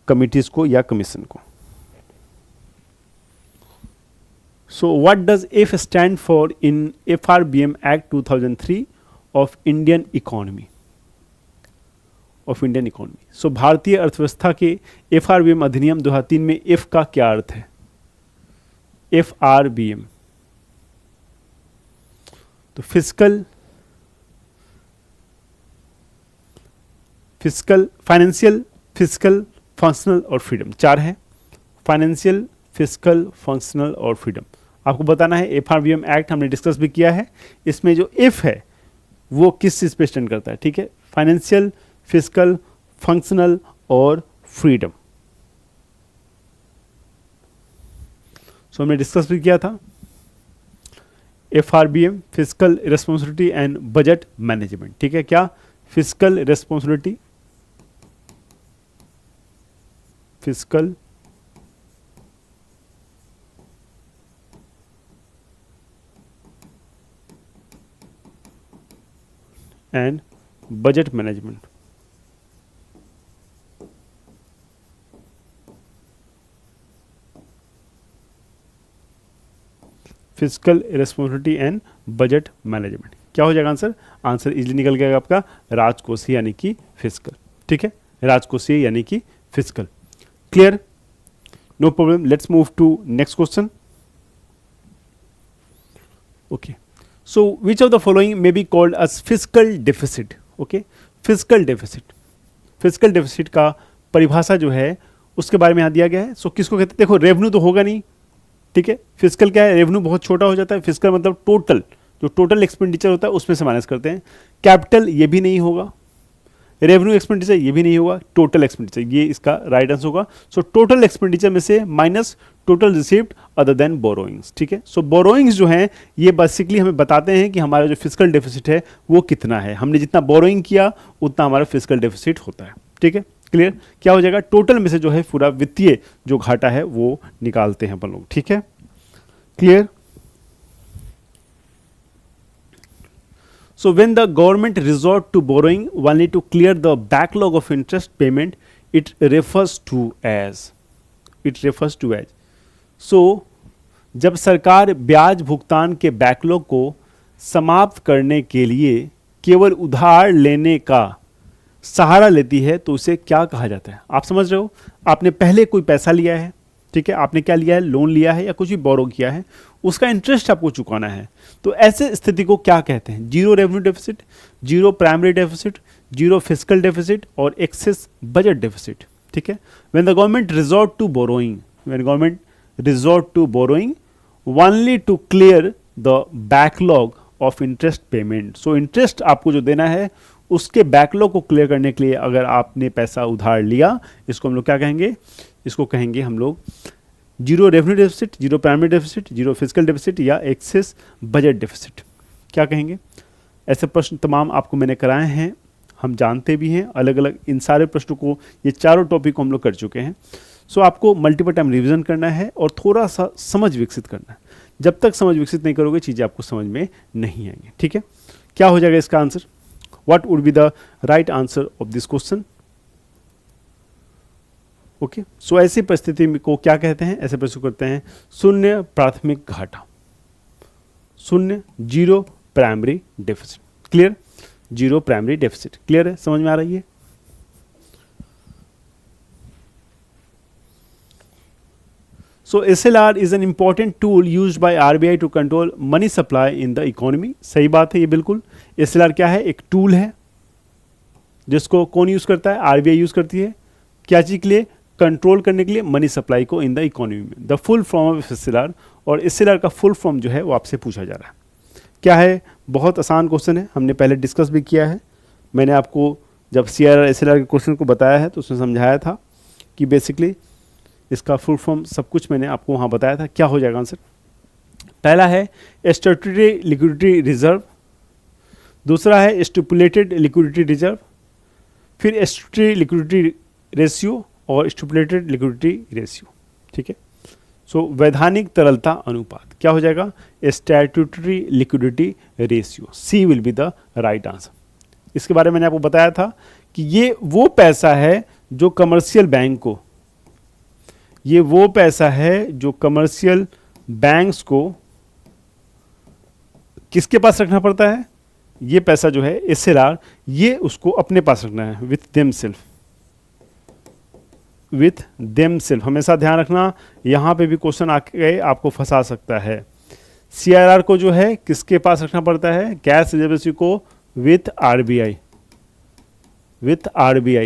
कमिटीज को या कमीशन को। So what does F stand for in FRBM act 2003 of Indian economy, of Indian economy. So भारतीय अर्थव्यवस्था के FRBM अधिनियम 2003 में F का क्या अर्थ है? FRBM तो फिजिकल, फाइनेंशियल, फिजिकल, फंक्शनल और फ्रीडम, चार है। फाइनेंशियल, फिजिकल, फंक्शनल और फ्रीडम आपको बताना है। FRBM एक्ट हमने डिस्कस भी किया है, इसमें जो F है वो किस चीज़ पे स्टैंड करता है, ठीक है। फाइनेंशियल, फिजिकल, फंक्शनल और फ्रीडम। सो हमने डिस्कस भी किया था FRBM, physical responsibility and budget management. ठीक है, क्या? Physical responsibility, physical and budget management. Physical responsibility and budget management. क्या हो जाएगा आंसर? आंसर इजीली निकल गया आपका राजकोषीय यानी कि फिजिकल। ठीक है, राजकोषीय यानी कि physical. Clear? No problem. Let's move to next question. Okay, so which of the following may be called as physical deficit? Okay, physical deficit, physical deficit का परिभाषा जो है उसके बारे में यहाँ दिया गया है। सो किसको कहते हैं? देखो, रेवेन्यू तो होगा नहीं। ठीक है, फिजिकल क्या है? रेवेन्यू बहुत छोटा हो जाता है। फिजिकल मतलब टोटल, जो टोटल एक्सपेंडिचर होता है उसमें से माइनस करते हैं। कैपिटल ये भी नहीं होगा, रेवेन्यू एक्सपेंडिचर ये भी नहीं होगा, टोटल एक्सपेंडिचर ये इसका राइट आंसर होगा। सो टोटल एक्सपेंडिचर में से minus total received other than borrowings. ठीक है, सो बोरोइंग्स जो हैं ये बेसिकली हमें बताते हैं कि हमारा जो फिजिकल डेफिसिट है वो कितना है। हमने जितना बोरोइंग किया उतना हमारा फिजिकल डेफिसिट होता है। ठीक है, क्लियर? क्या हो जाएगा? टोटल में से जो है पूरा वित्तीय जो घाटा है वो निकालते हैं अपन लोग। ठीक है, clear? So when the government resort to borrowing only to clear the backlog of interest payment, it refers to as, so जब सरकार ब्याज भुगतान के बैकलॉग को समाप्त करने के लिए केवल उधार लेने का सहारा लेती है तो उसे क्या कहा जाता है? आप समझ रहे हो, आपने पहले कोई पैसा लिया है। ठीक है, आपने क्या लिया है? लोन लिया है या कुछ भी बोरो किया है, उसका इंटरेस्ट आपको चुकाना है। तो ऐसे स्थिति को क्या कहते हैं? Zero revenue deficit, zero primary deficit, zero physical deficit और एक्सेस बजट डेफिसिट। ठीक है, when the government resort to borrowing, when government resort to borrowing only to clear the backlog of interest payment. So interest आपको जो देना है उसके backlog को clear करने के लिए अगर आपने पैसा उधार लिया, इसको हम लोग क्या कहेंगे? इसको कहेंगे हम लोग zero revenue deficit, zero primary deficit, zero physical deficit या एक्सेस बजट डेफिसिट। क्या कहेंगे? ऐसे प्रश्न तमाम आपको मैंने कराए हैं, हम जानते भी हैं अलग अलग इन सारे प्रश्नों को, ये चारों टॉपिक को हम लोग कर चुके हैं। सो आपको मल्टीपल टाइम रिवीजन करना है और थोड़ा सा समझ विकसित करना है। जब तक समझ विकसित नहीं करोगे चीज़ें आपको समझ में नहीं आएंगी। ठीक है, क्या हो जाएगा इसका answer? What would be the right answer of this question? Okay, so ऐसी परिस्थिति को क्या कहते हैं? ऐसे परिस्थिति को कहते हैं शून्य प्राथमिक घाटा, शून्य, zero primary deficit. Clear? Zero primary deficit. Clear है? समझ में आ रही है? So SLR is an important tool used by RBI to control money supply in the economy। सही बात है ये बिल्कुल। SLR क्या है? एक टूल है जिसको कौन यूज करता है? RBI यूज करती है। क्या चीज के लिए? कंट्रोल करने के लिए मनी सप्लाई को इन द इकोनॉमी में। The full form of SLR, और SLR का फुल फॉर्म जो है वो आपसे पूछा जा रहा है। क्या है? बहुत आसान क्वेश्चन है, हमने पहले डिस्कस भी किया है। मैंने आपको जब CRR SLR के क्वेश्चन को बताया है तो उसमें समझाया था कि बेसिकली इसका फुल फॉर्म सब कुछ मैंने आपको वहाँ बताया था। क्या हो जाएगा आंसर? पहला है स्टैट्यूटरी लिक्विडिटी रिजर्व, दूसरा है स्टिपुलेटेड लिक्विडिटी रिजर्व, फिर स्टैट्यूटरी लिक्विडिटी रेशियो और स्टिपुलेटेड लिक्विडिटी रेशियो। ठीक है, सो वैधानिक तरलता अनुपात। क्या हो जाएगा? Statutory liquidity ratio. C will be the right answer. इसके बारे में मैंने आपको बताया था कि ये वो पैसा है जो कमर्शियल बैंक को, ये वो पैसा है जो कमर्शियल बैंक्स को किसके पास रखना पड़ता है? ये पैसा जो है SLR, ये उसको अपने पास रखना है विथ देम सेल्फ। हमेशा ध्यान रखना, यहाँ पे भी क्वेश्चन आके आपको फंसा सकता है। CRR को जो है किसके पास रखना पड़ता है? कैश रिजर्व को with RBI।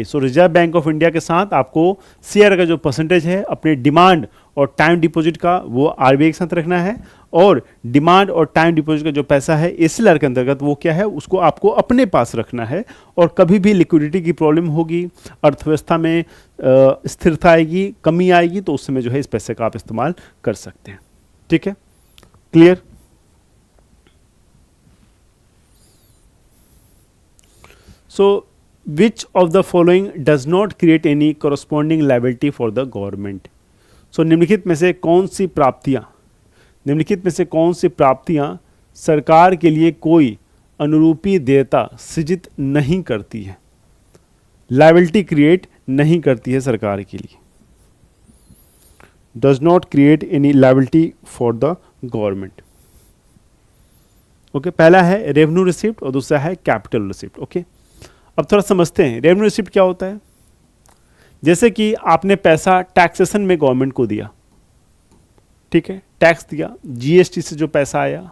So reserve bank of India के साथ आपको CRR का जो परसेंटेज है अपने डिमांड और टाइम डिपॉजिट का वो आरबीआई के साथ रखना है, और डिमांड और टाइम डिपॉजिट का जो पैसा है एसएलआर के अंतर्गत वो क्या है, उसको आपको अपने पास रखना है। और कभी भी लिक्विडिटी की प्रॉब्लम होगी, अर्थव्यवस्था में स्थिरता आएगी, कमी आएगी, तो उस समय जो है इस पैसे का आप इस्तेमाल कर सकते हैं। ठीक है, clear? So which of the following does not create any corresponding liability for the government? So निम्नलिखित में से कौन सी प्राप्तियां सरकार के लिए कोई अनुरूपी देयता सृजित नहीं करती है, लायबिलिटी क्रिएट नहीं करती है सरकार के लिए। Does not create any liability for the government. Okay, पहला है रेवेन्यू रिसिप्ट और दूसरा है कैपिटल रिसिप्ट। ओके, अब थोड़ा समझते हैं रेवेन्यू रिसिप्ट क्या होता है। जैसे कि आपने पैसा टैक्सेशन में गवर्नमेंट को दिया, ठीक है, टैक्स दिया, जीएसटी से जो पैसा आया,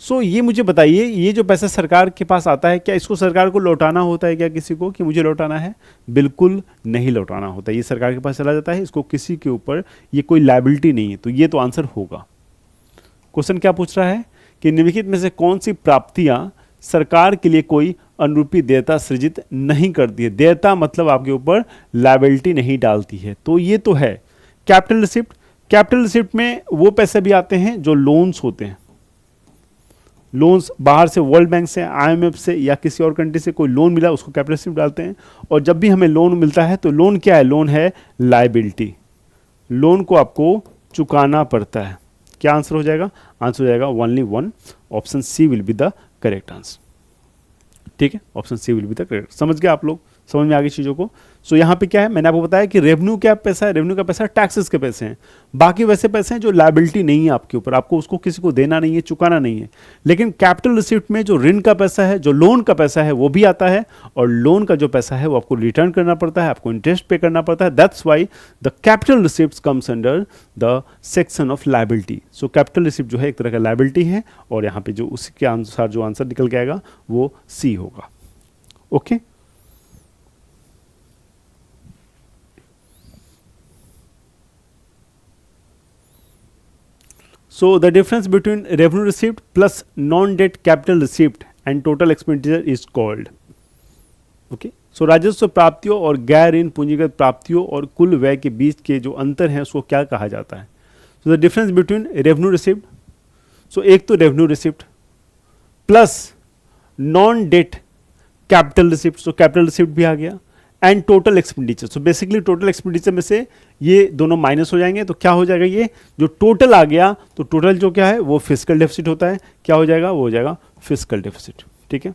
सो ये मुझे बताइए, ये जो पैसा सरकार के पास आता है, क्या इसको सरकार को लौटाना होता है क्या किसी को, कि मुझे लौटाना है? बिल्कुल नहीं लौटाना होता, ये सरकार के पास चला जाता है, इसको किसी के ऊपर ये कोई लायबिलिटी नहीं है। तो ये तो आंसर होगा। क्वेश्चन क्या पूछ रहा है कि निम्नलिखित में से कौन सी प्राप्तियां सरकार के लिए कोई अनुरूपी देयता सृजित नहीं करती है। देयता मतलब आपके ऊपर लायबिलिटी नहीं डालती है। तो ये तो है कैपिटल रिसिप्ट। कैपिटल रिसिप्ट में वो पैसे भी आते हैं जो लोन्स होते हैं, लोन्स बाहर से, वर्ल्ड बैंक से, आईएमएफ से या किसी और कंट्री से कोई लोन मिला, उसको कैपिटल रिसिप्ट डालते हैं। और जब भी हमें लोन मिलता है तो लोन क्या है? लोन है लायबिलिटी, लोन को आपको चुकाना पड़ता है। क्या आंसर हो जाएगा? आंसर हो जाएगा only one, option C will be the correct answer. ठीक है, option C will be the correct. समझ गए आप लोग? समझ में आ गई चीज़ों को? सो यहाँ पे क्या है, मैंने आपको बताया कि रेवेन्यू क्या पैसा है, रेवेन्यू का पैसा टैक्सेस के पैसे हैं। बाकी वैसे पैसे हैं जो लायबिलिटी नहीं है आपके ऊपर, आपको उसको किसी को देना नहीं है, चुकाना नहीं है। लेकिन कैपिटल रिसिप्ट में जो ऋण का पैसा है, जो लोन का पैसा है, वो भी आता है, और लोन का जो पैसा है वो आपको रिटर्न करना पड़ता है, आपको इंटरेस्ट पे करना पड़ता है। That's why the capital receipt comes under the section of liability. So capital receipt जो है एक तरह का लायबिलिटी है, और यहाँ पे जो उसी के अनुसार जो आंसर निकल के आएगा वो सी होगा। Okay, so the difference between revenue receipt plus non-debt capital receipt and total expenditure is called, okay, so राजस्व प्राप्तियों और गैर ऋण पूंजीगत प्राप्तियों और कुल व्यय के बीच के जो अंतर है उसको क्या कहा जाता है? so the difference between revenue receipt, so एक तो revenue receipt plus non-debt capital receipt, so capital receipt भी आ गया, and total expenditure. So basically total expenditure में से ये दोनों माइनस हो जाएंगे, तो क्या हो जाएगा? ये जो टोटल आ गया, तो टोटल जो क्या है वो फिस्कल डेफिसिट होता है। क्या हो जाएगा? वो हो जाएगा फिस्कल डेफिसिट। ठीक है,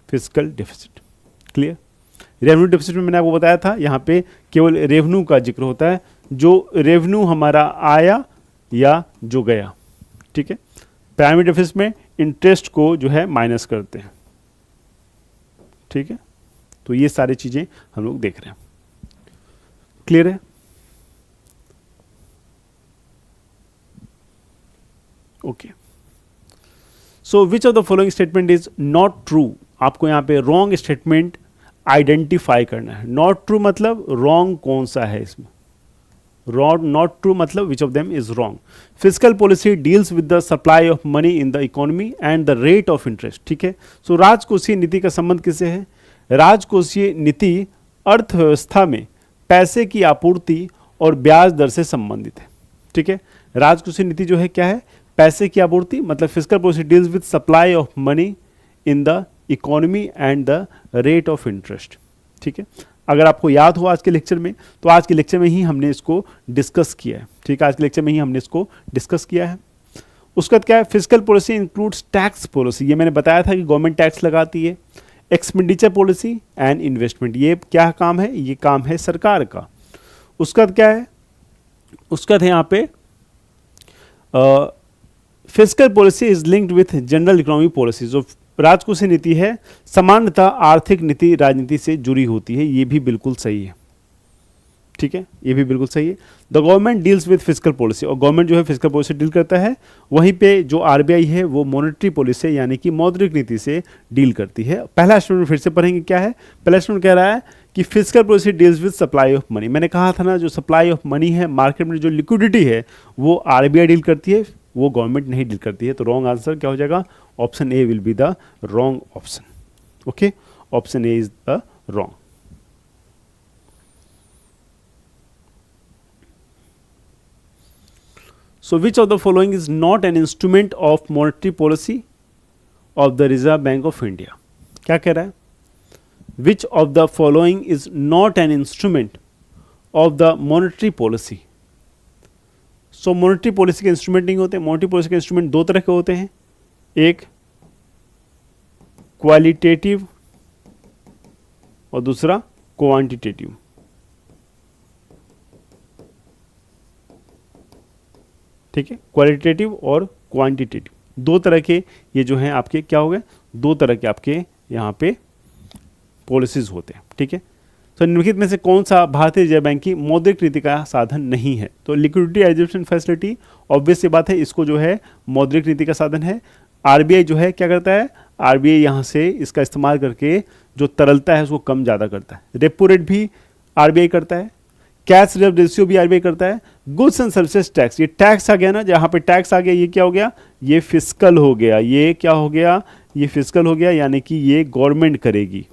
fiscal deficit. Clear? Revenue deficit में मैंने आपको बताया था, यहाँ पे केवल रेवेन्यू का जिक्र होता है, जो रेवेन्यू हमारा आया या जो गया। ठीक है, प्राइमरी डेफिसिट में इंटरेस्ट को जो है माइनस करते हैं। ठीक है, तो ये सारी चीजें हम लोग देख रहे हैं। क्लियर है? Okay, so which of the following statement is not true? आपको यहां पे रॉन्ग स्टेटमेंट आइडेंटिफाई करना है। नॉट ट्रू मतलब रॉन्ग कौन सा है इसमें? नॉट ट्रू मतलब which of them is wrong? Physical policy deals with the supply of money in the economy and the rate of interest. ठीक है, सो राजकोषीय नीति का संबंध किससे है? राजकोषीय नीति अर्थव्यवस्था में पैसे की आपूर्ति और ब्याज दर से संबंधित है। ठीक है, राजकोषीय नीति जो है क्या है? पैसे की आपूर्ति, मतलब physical policy deals with supply of money in the economy and the rate of interest. ठीक है, अगर आपको याद हो आज के लेक्चर में, तो आज के लेक्चर में ही हमने इसको डिस्कस किया है। ठीक है, आज के लेक्चर में ही हमने इसको डिस्कस किया है। उसके बाद क्या है? Physical policy includes tax policy. ये मैंने बताया था कि गवर्नमेंट टैक्स लगाती है। एक्सपेंडिचर पॉलिसी एंड इन्वेस्टमेंट, ये क्या काम है? ये काम है सरकार का। उसका क्या है? उसका यहाँ पे physical policy is linked with general economy policy. जो राजकोषीय नीति है सामान्यतः आर्थिक नीति राजनीति से जुड़ी होती है। ये भी बिल्कुल सही है। ठीक है, ये भी बिल्कुल सही है। The government deals with physical policy, और गवर्नमेंट जो है फिजिकल पॉलिसी डील करता है। वहीं पे जो आरबीआई है वो मॉनेटरी पॉलिसी यानी कि मौद्रिक नीति से डील करती है। पहला स्टेटमेंट फिर से पढ़ेंगे, क्या है पहला स्टेटमेंट, कह रहा है कि physical policy deals with supply of money. मैंने कहा था ना, जो सप्लाई ऑफ मनी है, मार्केट में जो लिक्विडिटी है वो आरबीआई डील करती है, वो गवर्नमेंट नहीं डील करती है। तो रॉन्ग आंसर क्या हो जाएगा, option A will be the wrong option. Okay, option A is the wrong. So which of the following is not an instrument of monetary policy of the Reserve Bank of India? क्या कह रहा है, which of the following is not an instrument of the monetary policy? So monetary policy के instrument नहीं होते। monetary policy के instrument दो तरह के होते हैं, एक क्वालिटेटिव और दूसरा क्वांटिटेटिव। ठीक है, क्वालिटेटिव और क्वांटिटेटिव दो तरह के ये जो हैं आपके क्या हो गए, दो तरह के आपके यहाँ पे पॉलिसीज होते हैं। ठीक है, तो निम्नलिखित में से कौन सा भारतीय रिजर्व बैंक की मौद्रिक नीति का साधन नहीं है? तो लिक्विडिटी एग्जीक्यूशन फैसिलिटी, ऑब्वियस सी बात है, इसको जो है मौद्रिक नीति का साधन है। आरबीआई जो है क्या करता है, आरबीआई यहाँ से इसका इस्तेमाल करके जो तरलता है उसको कम ज़्यादा करता है। रेपो रेट भी आरबीआई करता है, कैश रिजर्व रेशियो भी आरबीआई करता है। गुड्स एंड सर्विसेज टैक्स, ये टैक्स आ गया ना, जहाँ पे टैक्स आ गया ये क्या हो गया, ये फिस्कल हो गया। ये क्या हो गया, ये फिस्कल हो गया, यानी कि ये गवर्नमेंट करेगी।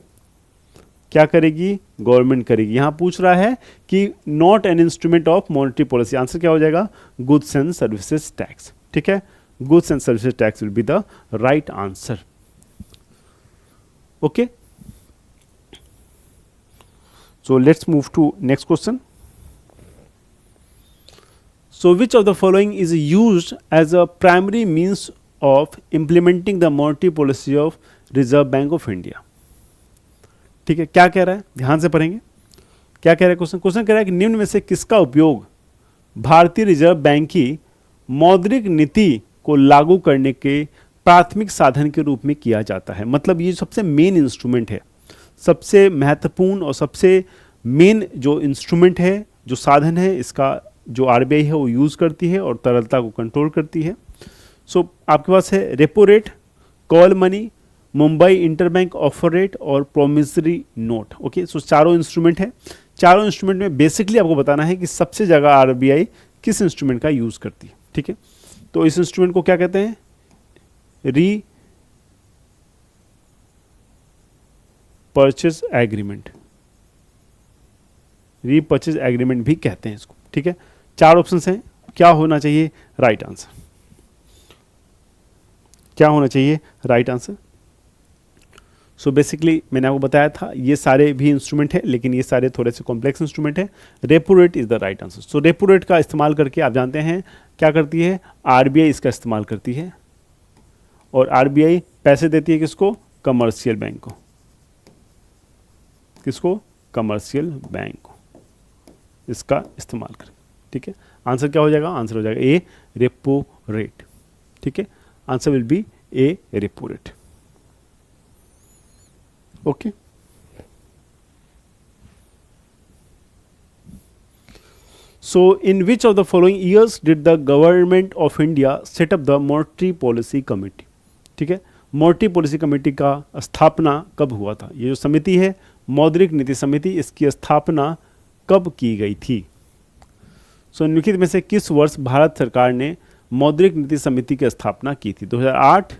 क्या करेगी, गवर्नमेंट करेगी। यहाँ पूछ रहा है कि not an instrument of monetary policy, answer क्या हो जाएगा, गुड्स एंड सर्विसेज टैक्स। ठीक है, goods and services tax will be the right answer. Okay, so let's move to next question. So which of the following is used as a primary means of implementing the monetary policy of Reserve Bank of India? ठीक है, क्या कह रहा है, ध्यान से पढ़ेंगे। क्या कह रहा है क्वेश्चन, क्वेश्चन कह रहा है कि निम्न में से किसका उपयोग भारतीय रिजर्व बैंक की मौद्रिक नीति को लागू करने के प्राथमिक साधन के रूप में किया जाता है। मतलब ये सबसे मेन इंस्ट्रूमेंट है, सबसे महत्वपूर्ण और सबसे मेन जो इंस्ट्रूमेंट है, जो साधन है, इसका जो आरबीआई है वो यूज़ करती है और तरलता को कंट्रोल करती है। सो आपके पास है repo rate, call money, Mumbai interbank offer rate और प्रोमिसरी नोट। ओके, सो चारों इंस्ट्रूमेंट है। चारों इंस्ट्रूमेंट में बेसिकली आपको बताना है कि सबसे ज़्यादा आरबीआई किस इंस्ट्रूमेंट का यूज़ करती है। ठीक है, तो इस इंस्ट्रूमेंट को क्या कहते हैं, री परचेज एग्रीमेंट, रीपर्चेज एग्रीमेंट भी कहते हैं इसको। ठीक है, चार ऑप्शंस हैं, क्या होना चाहिए राइट आंसर, क्या होना चाहिए राइट आंसर। सो बेसिकली मैंने आपको बताया था ये सारे भी इंस्ट्रूमेंट है, लेकिन ये सारे थोड़े से कॉम्प्लेक्स इंस्ट्रूमेंट है। Repo rate is the right answer. So repo rate का इस्तेमाल करके आप जानते हैं क्या करती है, आरबीआई इसका इस्तेमाल करती है, और आरबीआई पैसे देती है किसको, कमर्शियल बैंक को। किसको, कमर्शियल बैंक को इसका इस्तेमाल करें। ठीक है, आंसर क्या हो जाएगा, आंसर हो जाएगा ए रेपो रेट। ठीक है, answer will B A repo rate. Okay, so in which of the following years did the government of India set up the monetary policy committee? ठीक है, मॉनेटरी पॉलिसी कमेटी का स्थापना कब हुआ था? ये जो समिति है मौद्रिक नीति समिति, इसकी स्थापना कब की गई थी? सो निम्नलिखित में से किस वर्ष भारत सरकार ने मौद्रिक नीति समिति की स्थापना की थी? 2008,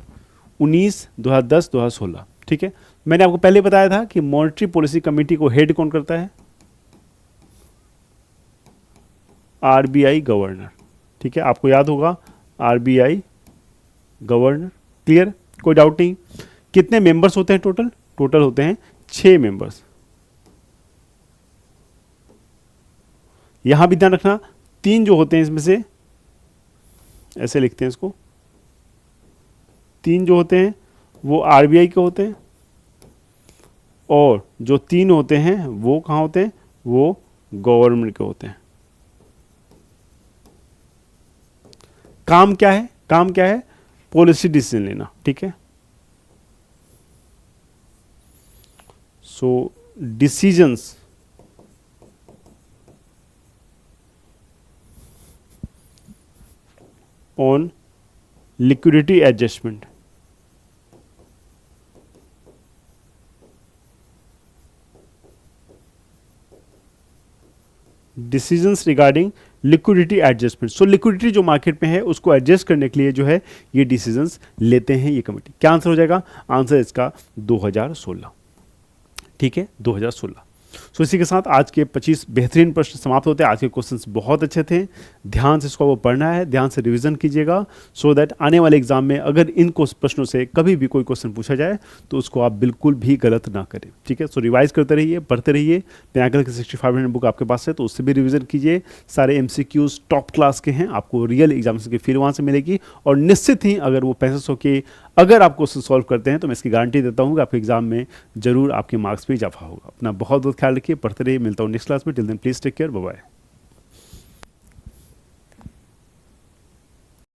19, 2010, 2016। ठीक है, मैंने आपको पहले बताया था कि मॉनेटरी पॉलिसी कमेटी को हेड कौन करता है, आरबीआई गवर्नर। ठीक है, आपको याद होगा आरबीआई गवर्नर। क्लियर, कोई डाउट नहीं। कितने मेंबर्स होते हैं टोटल? टोटल होते हैं 6 मेंबर्स। यहां भी ध्यान रखना, 3 जो होते हैं इसमें से, ऐसे लिखते हैं इसको, 3 जो होते हैं वो आरबीआई के होते हैं, और जो 3 होते हैं वो कहाँ होते हैं, वो गवर्नमेंट के होते हैं। काम क्या है, काम क्या है, पॉलिसी डिसीजन लेना। ठीक है, so decisions on liquidity adjustment. Decisions regarding liquidity adjustment. So liquidity जो मार्केट में है उसको एडजस्ट करने के लिए जो है ये डिसीजंस लेते हैं ये कमेटी। क्या आंसर हो जाएगा? आंसर इसका 2016। ठीक है, 2016। सो इसी के साथ आज के 25 बेहतरीन प्रश्न समाप्त होते हैं। आज के क्वेश्चंस बहुत अच्छे थे, ध्यान से इसको वो पढ़ना है, ध्यान से रिवीजन कीजिएगा, सो दैट आने वाले एग्जाम में अगर इन प्रश्नों से कभी भी कोई क्वेश्चन पूछा जाए तो उसको आप बिल्कुल भी गलत ना करें। ठीक है, सो रिवाइज करते रहिए, पढ़ते रहिए। पिनाकल की 6500 बुक आपके पास है तो उससे भी रिवीजन कीजिए। सारे MCQs टॉप क्लास के हैं, आपको रियल एग्जामिनेशन की फील वहाँ से मिलेगी। और निश्चित ही अगर वो 6500 के अगर आप क्वेश्चन सॉल्व करते हैं तो मैं इसकी गारंटी देता हूँ कि आपके एग्जाम में जरूर आपके मार्क्स में इजाफा होगा। अपना बहुत बहुत ख्याल रखिए, पढ़ते रहिए। मिलता हूँ नेक्स्ट क्लास में। Till then please take care, bye bye.